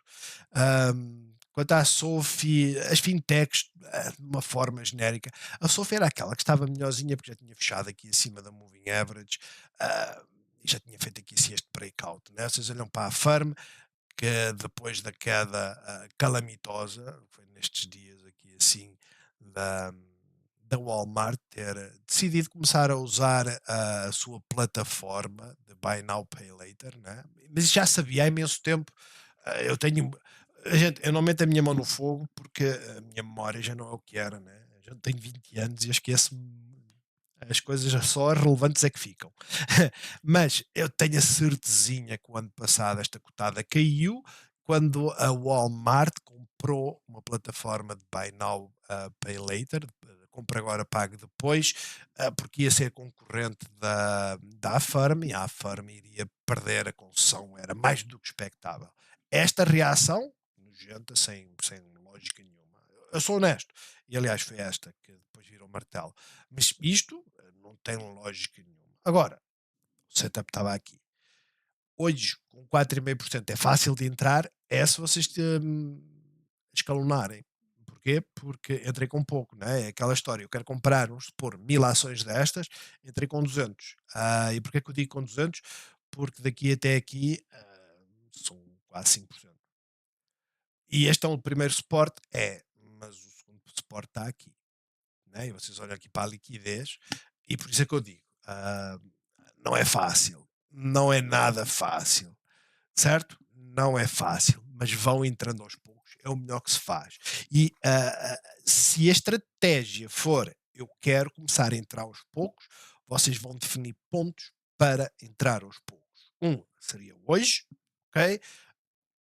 Quanto à Sophie, as fintechs, de uma forma genérica, a Sophie era aquela que estava melhorzinha, porque já tinha fechado aqui acima da moving average, ah, e já tinha feito aqui assim este breakout, né? Vocês olham para a Firm, que depois da queda calamitosa, foi nestes dias aqui assim, da, da Walmart, ter decidido começar a usar a sua plataforma de Buy Now Pay Later, né? Mas já sabia há imenso tempo. Eu tenho. Gente, eu não meto a minha mão no fogo porque a minha memória já não é o que era, né? Eu já tenho 20 anos e esqueço-me as coisas só relevantes é que ficam. Mas eu tenho a certezinha que o ano passado esta cotada caiu quando a Walmart comprou uma plataforma de Buy Now Pay Later, compra agora, pague depois, porque ia ser concorrente da Affirm e a Affirm iria perder a concessão, era mais do que expectável. Esta reação, nojenta, sem lógica nenhuma. Eu sou honesto, e aliás foi esta que depois virou martelo. Mas isto não tem lógica nenhuma. Agora, o setup estava aqui. Hoje, com 4,5% é fácil de entrar, é se vocês escalonarem. Porquê? Porque entrei com pouco, não é? É aquela história. Eu quero comprar, vamos supor, 1000 ações destas, entrei com 200. E porquê que eu digo com 200? Porque daqui até aqui são quase 5%. E este é o primeiro suporte? É, mas o segundo suporte está aqui. Né? E vocês olham aqui para a liquidez, e por isso é que eu digo: não é fácil, não é nada fácil, certo? Não é fácil, mas vão entrando aos poucos, é o melhor que se faz. E se a estratégia for eu quero começar a entrar aos poucos, vocês vão definir pontos para entrar aos poucos. Um seria hoje, ok?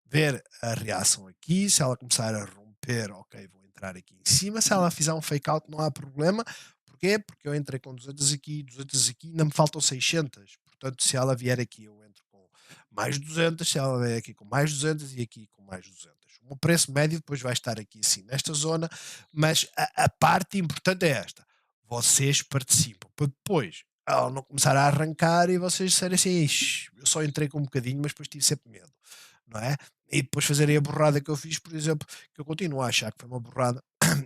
Ver a reação aqui, se ela começar a romper, ok, vou entrar aqui em cima, se ela fizer um fake out não há problema, porquê? Porque eu entrei com 200 aqui, ainda me faltam 600, portanto se ela vier aqui eu entro com mais 200, se ela vier aqui com mais 200 e aqui com mais 200. O preço médio depois vai estar aqui assim nesta zona, mas a parte importante é esta, vocês participam, para depois ela não começar a arrancar e vocês disserem assim: "Ixi, eu só entrei com um bocadinho, mas depois tive sempre medo", não é? E depois fazerem a borrada que eu fiz, por exemplo, que eu continuo a achar que foi uma borrada,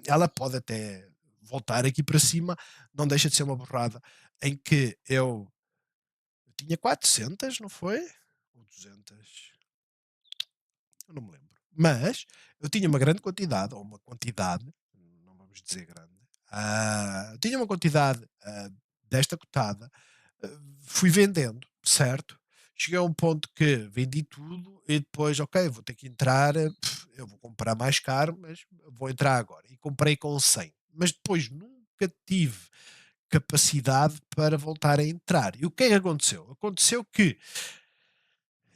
ela pode até voltar aqui para cima, não deixa de ser uma borrada, em que eu tinha 400, não foi? Ou 200? Eu não me lembro. Mas eu tinha uma grande quantidade, ou uma quantidade, não vamos dizer grande, tinha uma quantidade desta cotada, fui vendendo, certo? Cheguei a um ponto que vendi tudo e depois, ok, vou ter que entrar, eu vou comprar mais caro, mas vou entrar agora. E comprei com 100. Mas depois nunca tive capacidade para voltar a entrar. E o que é que aconteceu? Aconteceu que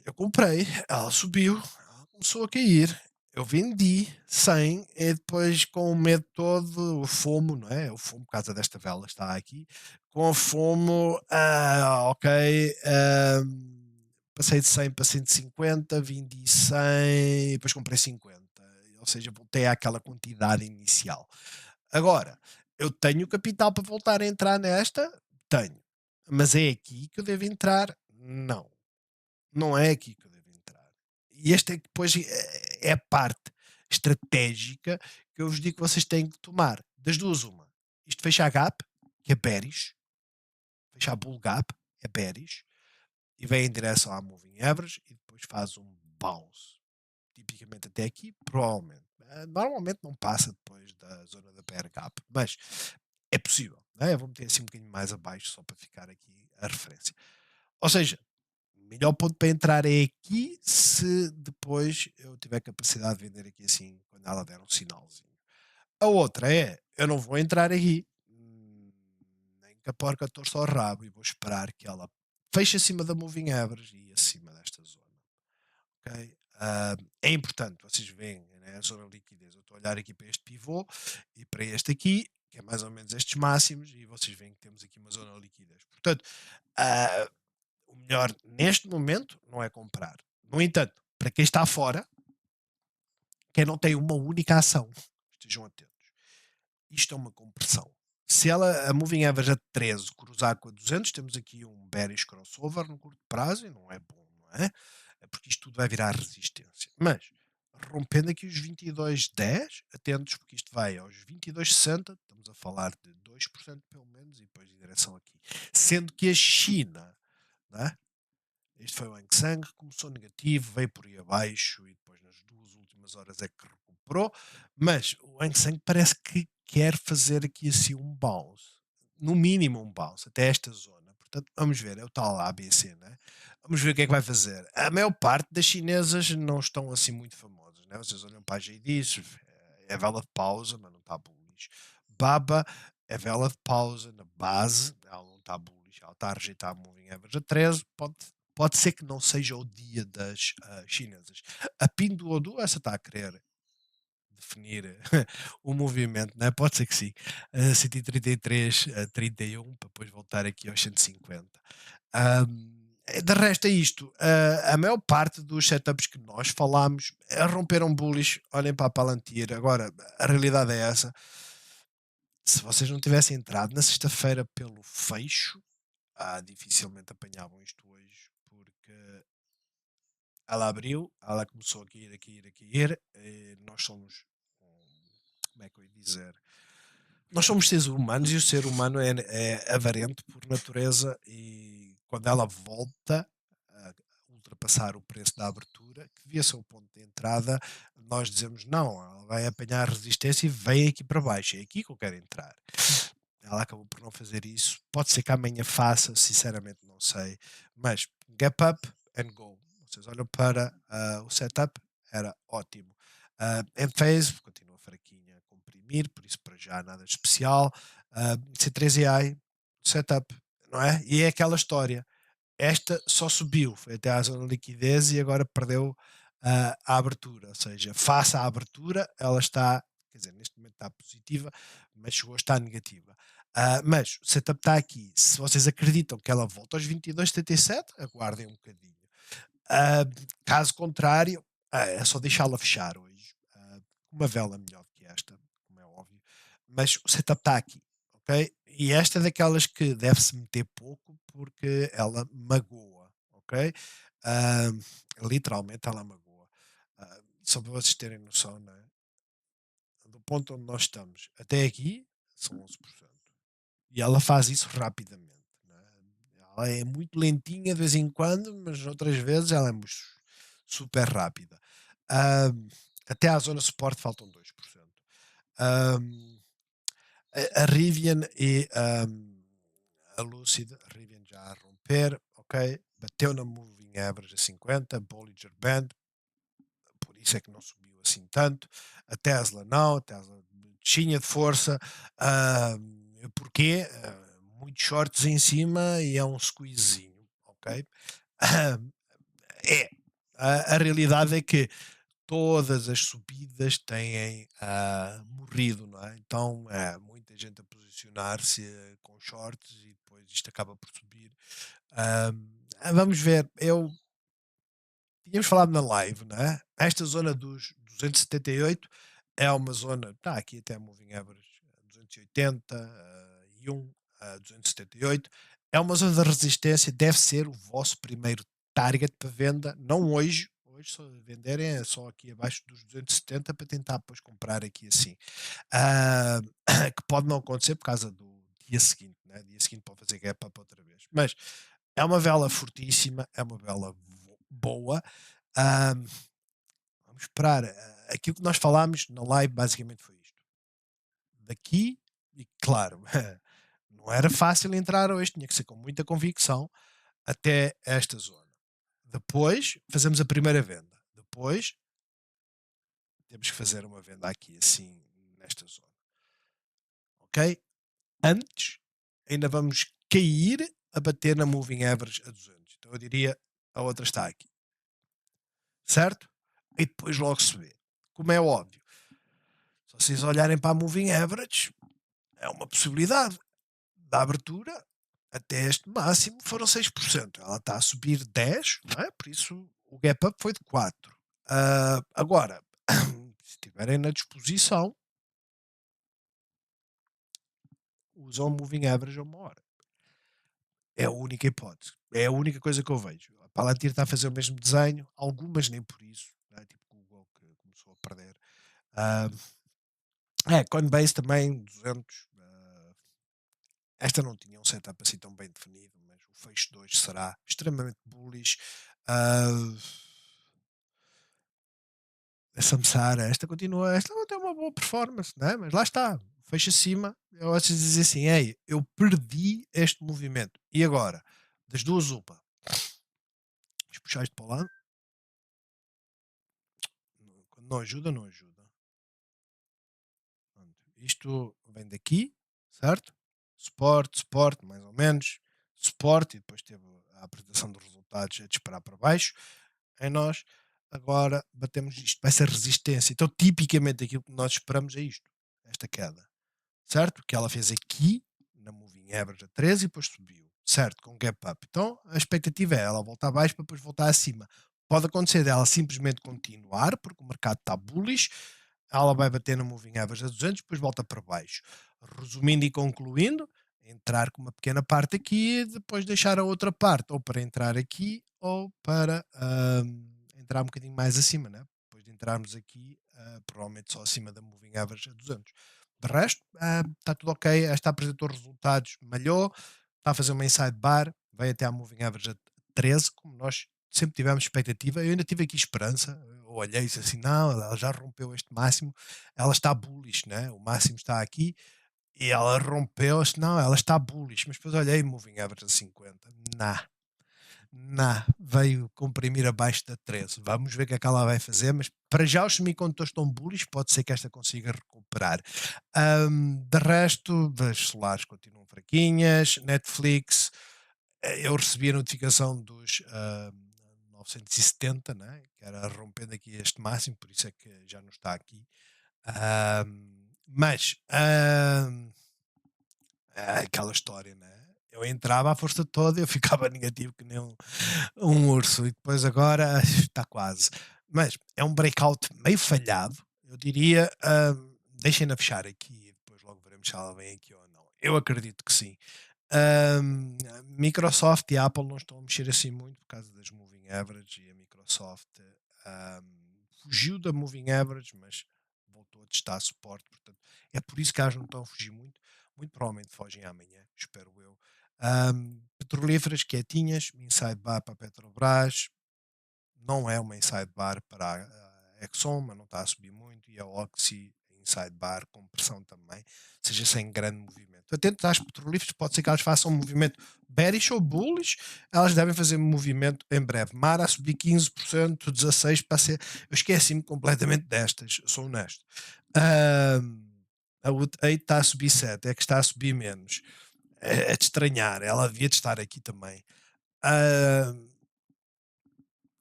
eu comprei, ela subiu, ela começou a cair. Eu vendi 100 e depois com o medo todo, o FOMO, não é? O FOMO por causa desta vela está aqui. Com o FOMO, ok, passei de 100 para 150, vendi 100, depois comprei 50. Ou seja, voltei àquela quantidade inicial. Agora, eu tenho capital para voltar a entrar nesta? Tenho. Mas é aqui que eu devo entrar? Não. Não é aqui que eu devo entrar. E esta é que depois é a parte estratégica que eu vos digo que vocês têm que tomar. Das duas, uma. Isto fecha a gap, que é bearish. Fecha a bull gap, é bearish. E vem em direção à moving average e depois faz um bounce. Tipicamente até aqui, provavelmente. Normalmente não passa depois da zona da bear gap, mas é possível. Né? Eu vou meter assim um bocadinho mais abaixo só para ficar aqui a referência. Ou seja, o melhor ponto para entrar é aqui se depois eu tiver capacidade de vender aqui assim, quando ela der um sinalzinho. A outra é, eu não vou entrar aqui, nem que a porca torça ao rabo e vou esperar que ela feche acima da moving average e acima desta zona. Ok? É importante, vocês veem né, a zona de liquidez. Eu estou a olhar aqui para este pivô e para este aqui, que é mais ou menos estes máximos, e vocês veem que temos aqui uma zona de liquidez. Portanto, ah, o melhor neste momento não é comprar. No entanto, para quem está fora, quem não tem uma única ação, estejam atentos. Isto é uma compressão. Se ela, a moving average a 13 cruzar com a 200, temos aqui um bearish crossover no curto prazo e não é bom, não é? É porque isto tudo vai virar resistência. Mas rompendo aqui os 22,10, atentos, porque isto vai aos 22,60, estamos a falar de 2% pelo menos, e depois em direção aqui. Sendo que a China, né? Este foi o Hang Seng, começou negativo, veio por aí abaixo e depois nas 2 últimas horas é que recuperou, mas o Hang Seng parece que quer fazer aqui assim um bounce, no mínimo um bounce, até esta zona. Portanto, vamos ver, é o tal ABC, né? Vamos ver o que é que vai fazer. A maior parte das chinesas não estão assim muito famosas, né? Vocês olham para a JD, é vela de pausa, mas não está bullish. Baba é vela de pausa na base, ela não está bullish, ela está a rejeitar a moving average a 13, pode ser que não seja o dia das chinesas. A Pinduoduo, essa está a querer definir o movimento, não é? Pode ser que sim. 133 a 31, para depois voltar aqui aos 150. De resto é isto. A maior parte dos setups que nós falámos romperam bullish. Olhem para a Palantir. Agora, a realidade é essa. Se vocês não tivessem entrado na sexta-feira pelo fecho, dificilmente apanhavam isto hoje, porque ela abriu, ela começou a cair, a cair, a cair. E nós somos, como é que eu ia dizer? Nós somos seres humanos e o ser humano é avarento por natureza e quando ela volta a ultrapassar o preço da abertura, que devia ser o ponto de entrada, nós dizemos não, ela vai apanhar resistência e vem aqui para baixo, é aqui que eu quero entrar. Ela acabou por não fazer isso. Pode ser que amanhã faça, sinceramente não sei. Mas gap up and go. Vocês olham para o setup, era ótimo. End phase, continua fraquinha a comprimir, por isso para já nada de especial. C3AI, setup, não é? E é aquela história. Esta só subiu, foi até à zona de liquidez e agora perdeu a abertura. Ou seja, face à abertura, ela está, quer dizer, neste momento está positiva, mas chegou a estar negativa. Mas o setup está aqui. Se vocês acreditam que ela volta aos 22,77, aguardem um bocadinho. Ah, Caso contrário, é só deixá-la fechar hoje. Uma vela melhor que esta, como é óbvio. Mas o setup está aqui, ok? E esta é daquelas que deve-se meter pouco porque ela magoa, ok? Ah, Literalmente ela magoa. Só para vocês terem noção, né? Do ponto onde nós estamos até aqui, são 11%. E ela faz isso rapidamente. Né? Ela é muito lentinha de vez em quando, mas outras vezes ela é super rápida. Ahm, Até à zona de suporte faltam 2%. Ahm, a Rivian e a Lucid, a Rivian já a romper, ok? Bateu na Moving Average a 50, Bollinger Band, por isso é que não subiu assim tanto. A Tesla não, a Tesla tinha de força. Porquê? Muitos shorts em cima e é um squeezinho, ok? É. A realidade é que todas as subidas têm morrido, não é? Então, muita gente a posicionar-se com shorts e depois isto acaba por subir. Vamos ver, tínhamos falado na live, não é? Esta zona dos 278 é uma zona, está aqui até a Moving Average 280 e 1, 278. É uma zona de resistência, deve ser o vosso primeiro target para venda, não hoje. Hoje, só venderem é só aqui abaixo dos 270 para tentar depois comprar aqui assim. Ah, que pode não acontecer por causa do dia seguinte, né? Dia seguinte pode fazer gap up outra vez. Mas é uma vela fortíssima, é uma vela boa. Ahm, Vamos esperar. Aquilo que nós falámos na live basicamente foi isto. Daqui, e claro, não era fácil entrar hoje, tinha que ser com muita convicção até esta zona. Depois fazemos a primeira venda. Depois temos que fazer uma venda aqui assim, nesta zona. Ok? Antes, ainda vamos cair a bater na moving average a 200. Então eu diria a outra está aqui. Certo? E depois logo se vê. Como é óbvio. Se vocês olharem para a moving average, é uma possibilidade. Da abertura até este máximo foram 6%. Ela está a subir 10, não é? Por isso o gap up foi de 4. Agora, se estiverem na disposição, usam o moving average a uma hora. É a única hipótese. É a única coisa que eu vejo. A Palantir está a fazer o mesmo desenho, algumas nem por isso. Não é? Tipo Google, que começou a perder. Ah, Coinbase também, 200. Esta não tinha um setup assim tão bem definido, mas o fecho de hoje será extremamente bullish. Ah, a Samsara, esta não tem uma boa performance, né? Mas lá está, fecha acima. Eu acho dizer assim, ei, eu perdi este movimento. E agora? Das duas, UPA. Se puxar isto para o lado, quando não ajuda, não ajuda. Pronto. Isto vem daqui, certo? Suporte, mais ou menos. Suporte, e depois teve a apresentação dos resultados a disparar para baixo. Em nós, agora batemos isto. Vai ser resistência. Então, tipicamente, aquilo que nós esperamos é isto. Esta queda. Certo? Que ela fez aqui, na Moving Average a 13 e depois subiu. Certo? Com gap up. Então, a expectativa é ela voltar abaixo para depois voltar acima. Pode acontecer dela simplesmente continuar, porque o mercado está bullish, ela vai bater no Moving Average a 200, depois volta para baixo. Resumindo e concluindo, entrar com uma pequena parte aqui e depois deixar a outra parte, ou para entrar aqui, ou para entrar um bocadinho mais acima, né? Depois de entrarmos aqui, provavelmente só acima da Moving Average a 200. De resto, está tudo ok. Esta apresentou resultados, malhou, está a fazer uma inside bar, vai até à Moving Average a 13, como nós sempre tivemos expectativa. Eu ainda tive aqui esperança. Eu olhei e disse assim: não, ela já rompeu este máximo, ela está bullish, né? O máximo está aqui e ela rompeu. Não, ela está bullish, mas depois olhei Moving Average a 50, nah. Não, veio comprimir abaixo da 13. Vamos ver o que é que ela vai fazer, mas para já os semicondutores estão bullish, pode ser que esta consiga recuperar. De resto, as solares continuam fraquinhas, Netflix, eu recebi a notificação dos 970, né, que era rompendo aqui este máximo, por isso é que já não está aqui. Mas é aquela história, né? Eu entrava à força toda, eu ficava negativo que nem um urso, e depois agora está quase. Mas é um breakout meio falhado, eu diria. Deixem-na fechar aqui e depois logo veremos se ela vem aqui ou não. Eu acredito que sim. Microsoft e Apple não estão a mexer assim muito por causa das moving average, e a Microsoft fugiu da moving average, mas voltou a testar suporte, portanto é por isso que elas não estão a fugir muito. Muito provavelmente fogem amanhã, espero eu. Petrolíferas quietinhas, inside bar para a Petrobras, não é uma inside bar para a Exxon, mas não está a subir muito, e a Oxy inside bar com pressão também, seja sem grande movimento. Atento às petrolíferas, pode ser que elas façam um movimento bearish ou bullish, elas devem fazer movimento em breve. Mar a subir 15%, 16% para ser. Eu esqueci-me completamente destas, sou honesto. A UTI está a subir 7, é que está a subir menos. É de estranhar, ela devia de estar aqui também.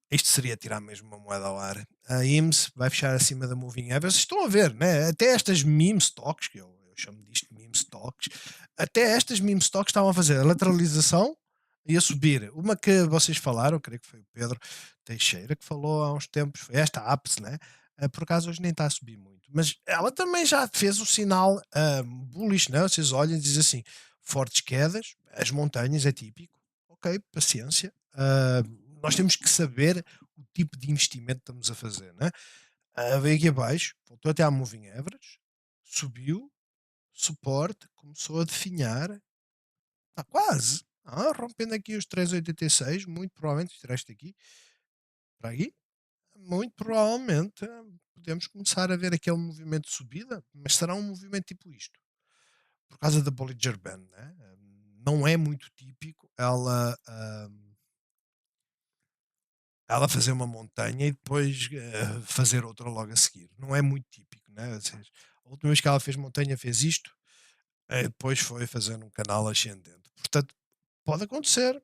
Isto seria tirar mesmo uma moeda ao ar. A IMS vai fechar acima da Moving Average. Vocês estão a ver, né? Até estas meme stocks, que eu chamo disto meme stocks, até estas meme stocks estavam a fazer a lateralização e a subir. Uma que vocês falaram, creio que foi o Pedro Teixeira que falou há uns tempos, foi esta APS, né? Por acaso hoje nem está a subir muito, mas ela também já fez o sinal bullish, né? Vocês olham e dizem assim: fortes quedas, as montanhas é típico, ok, paciência. Nós temos que saber o tipo de investimento que estamos a fazer, né? Veio aqui abaixo, voltou até à moving average, subiu, suporte, começou a definhar, está quase, rompendo aqui os 3,86, muito provavelmente, tirar isto aqui, para aqui, muito provavelmente podemos começar a ver aquele movimento de subida, mas será um movimento tipo isto, por causa da Bollinger Band, né? Não é muito típico ela fazer uma montanha e depois fazer outra logo a seguir. Não é muito típico, né? Ou seja, a última vez que ela fez montanha fez isto, depois foi fazer um canal ascendente. Portanto, pode acontecer.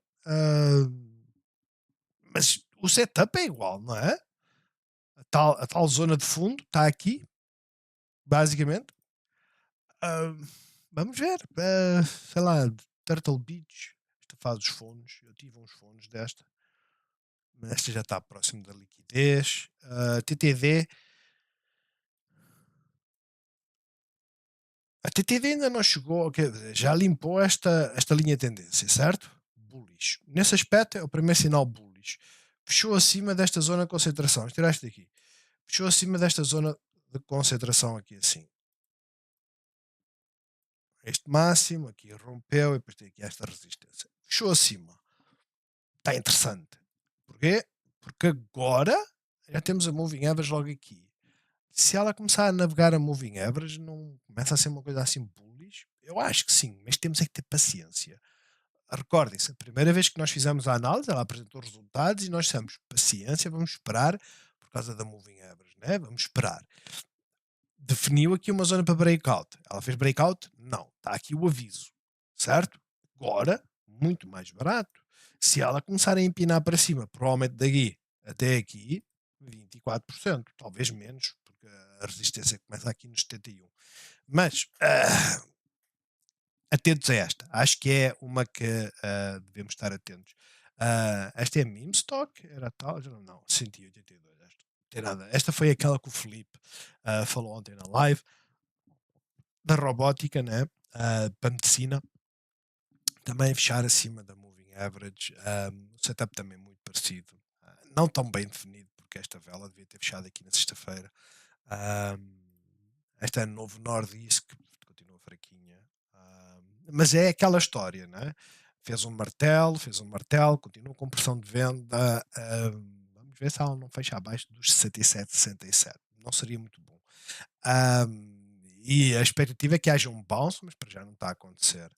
Mas o setup é igual, não é? A tal zona de fundo está aqui, basicamente. Ah, Vamos ver. Sei lá, Turtle Beach. Esta faz os fones. Eu tive uns fones desta. Mas esta já está próximo da liquidez. TTD. A TTD ainda não chegou, quer dizer, já limpou esta linha de tendência, certo? Bullish. Nesse aspecto é o primeiro sinal bullish. Fechou acima desta zona de concentração. Tiraste daqui. fechou acima desta zona de concentração aqui assim. Este máximo, aqui rompeu e depois tem aqui esta resistência. Fechou acima. Está interessante. Porquê? Porque agora já temos a moving average logo aqui. Se ela começar a navegar a moving average, não começa a ser uma coisa assim bullish? Eu acho que sim, mas temos é que ter paciência. Recordem-se, a primeira vez que nós fizemos a análise, ela apresentou resultados e nós dissemos paciência, vamos esperar por causa da moving average, né? Vamos esperar. Definiu aqui uma zona para breakout. Ela fez breakout? Não. Está aqui o aviso, certo? Agora, muito mais barato. Se ela começar a empinar para cima, provavelmente daqui até aqui, 24%, talvez menos, porque a resistência começa aqui nos 71. Mas atentos a esta. Acho que é uma que devemos estar atentos. Esta é a meme stock? Era tal? Já não, 182. Esta. Não tem nada. Esta foi aquela que o Felipe falou ontem na live da robótica, né? Para medicina. Também fechar acima da moving average. O setup também muito parecido. Não tão bem definido, porque esta vela devia ter fechado aqui na sexta-feira. Esta é Novo Nordisk, que continua fraquinha. Mas é aquela história, né? Fez um martelo, continua com pressão de venda. Vamos ver se ela não fecha abaixo dos 67, 67. Não seria muito bom. E a expectativa é que haja um bounce, mas para já não está a acontecer.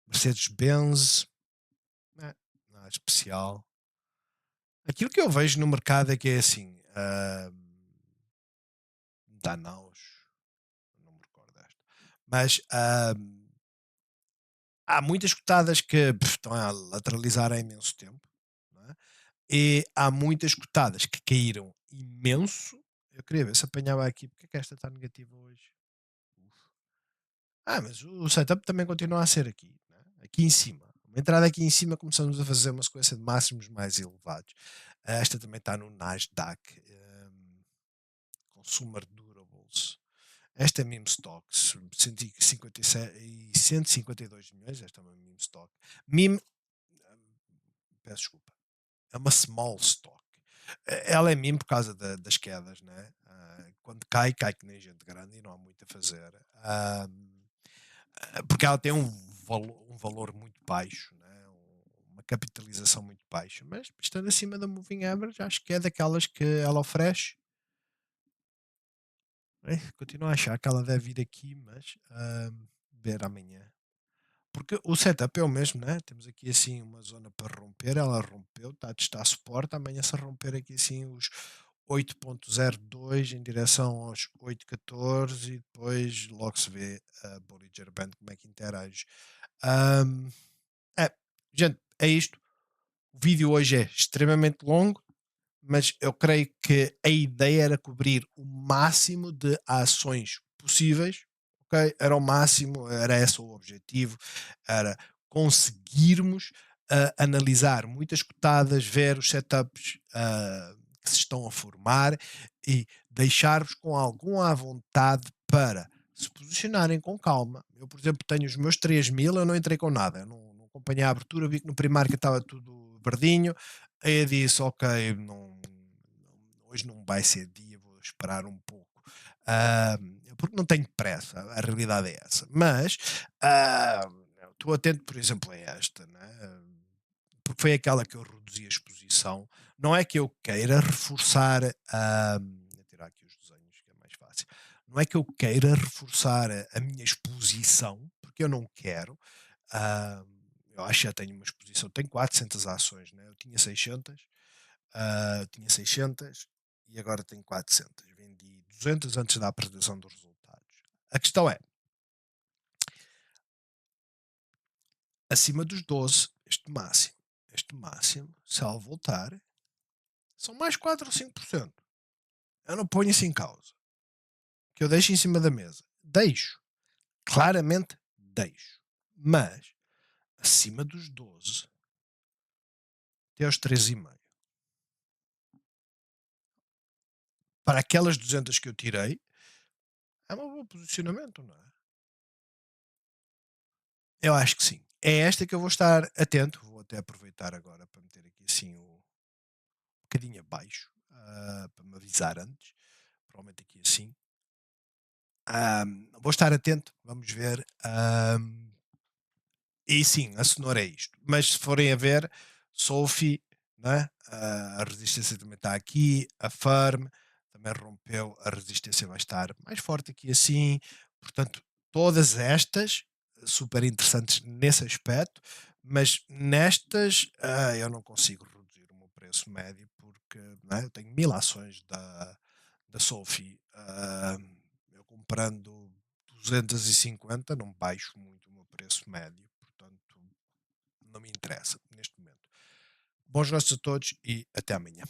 Mercedes-Benz, nada especial. Aquilo que eu vejo no mercado é que é assim. Danaus, não me recordo desta. Mas há muitas cotadas que estão a lateralizar há imenso tempo. Não é? E há muitas cotadas que caíram imenso. Eu queria ver se apanhava aqui. Porque é que esta está negativa hoje? Mas o setup também continua a ser aqui. Né? Aqui em cima. Uma entrada aqui em cima começamos a fazer uma sequência de máximos mais elevados. Esta também está no Nasdaq. Consumer Durables. Esta é meme stock, 157 e 152 milhões, esta é uma meme stock. Meme, peço desculpa, é uma small stock. Ela é meme por causa das quedas, né? Quando cai, cai que nem gente grande e não há muito a fazer. Porque ela tem um valor muito baixo, né? Uma capitalização muito baixa, mas estando acima da moving average, acho que é daquelas que ela oferece. Continuo a achar que ela deve vir aqui, mas ver amanhã. Porque o setup é o mesmo, né? Temos aqui assim uma zona para romper, ela rompeu, está a testar suporte, amanhã se romper aqui assim os 8.02 em direção aos 8.14 e depois logo se vê a Bollinger Band como é que interage. Ahm, gente, é isto. O vídeo hoje é extremamente longo, mas eu creio que a ideia era cobrir o máximo de ações possíveis, ok? Era o máximo, era esse o objetivo, era conseguirmos analisar muitas cotadas, ver os setups que se estão a formar e deixar-vos com alguma à vontade para se posicionarem com calma. Eu, por exemplo, tenho os meus 3.000, eu não entrei com nada, eu não acompanhei a abertura, vi que no primário que estava tudo verdinho. Aí eu disse, ok, hoje não vai ser dia, vou esperar um pouco. Porque não tenho pressa, a realidade é essa. Mas estou atento, por exemplo, a esta, né? Porque foi aquela que eu reduzi a exposição. Não é que eu queira reforçar, vou tirar aqui os desenhos que é mais fácil. Não é que eu queira reforçar a minha exposição, porque eu não quero. Ah, eu acho que já tenho uma exposição, tenho 400 ações, né? Eu tinha 600 e agora tenho 400. Vendi 200 antes da apresentação dos resultados. A questão é, acima dos 12, este máximo, se ela voltar, são mais 4 ou 5%. Eu não ponho isso em causa. Que eu deixo em cima da mesa. Deixo. Claramente deixo. Mas, acima dos 12, até aos 3,5. Para aquelas 200 que eu tirei, é um bom posicionamento, não é? Eu acho que sim. É esta que eu vou estar atento. Vou até aproveitar agora para meter aqui assim um bocadinho abaixo. para me avisar antes, provavelmente aqui assim. Vou estar atento, vamos ver. E sim, a cenoura é isto. Mas se forem a ver, Sophie, né? A resistência também está aqui, a Firm também rompeu, a resistência vai estar mais forte aqui assim. Portanto, todas estas super interessantes nesse aspecto, mas nestas eu não consigo reduzir o meu preço médio porque né, eu tenho 1000 ações da Sophie. Eu comprando 250 não baixo muito o meu preço médio, portanto não me interessa neste momento. Bons negócios a todos e até amanhã.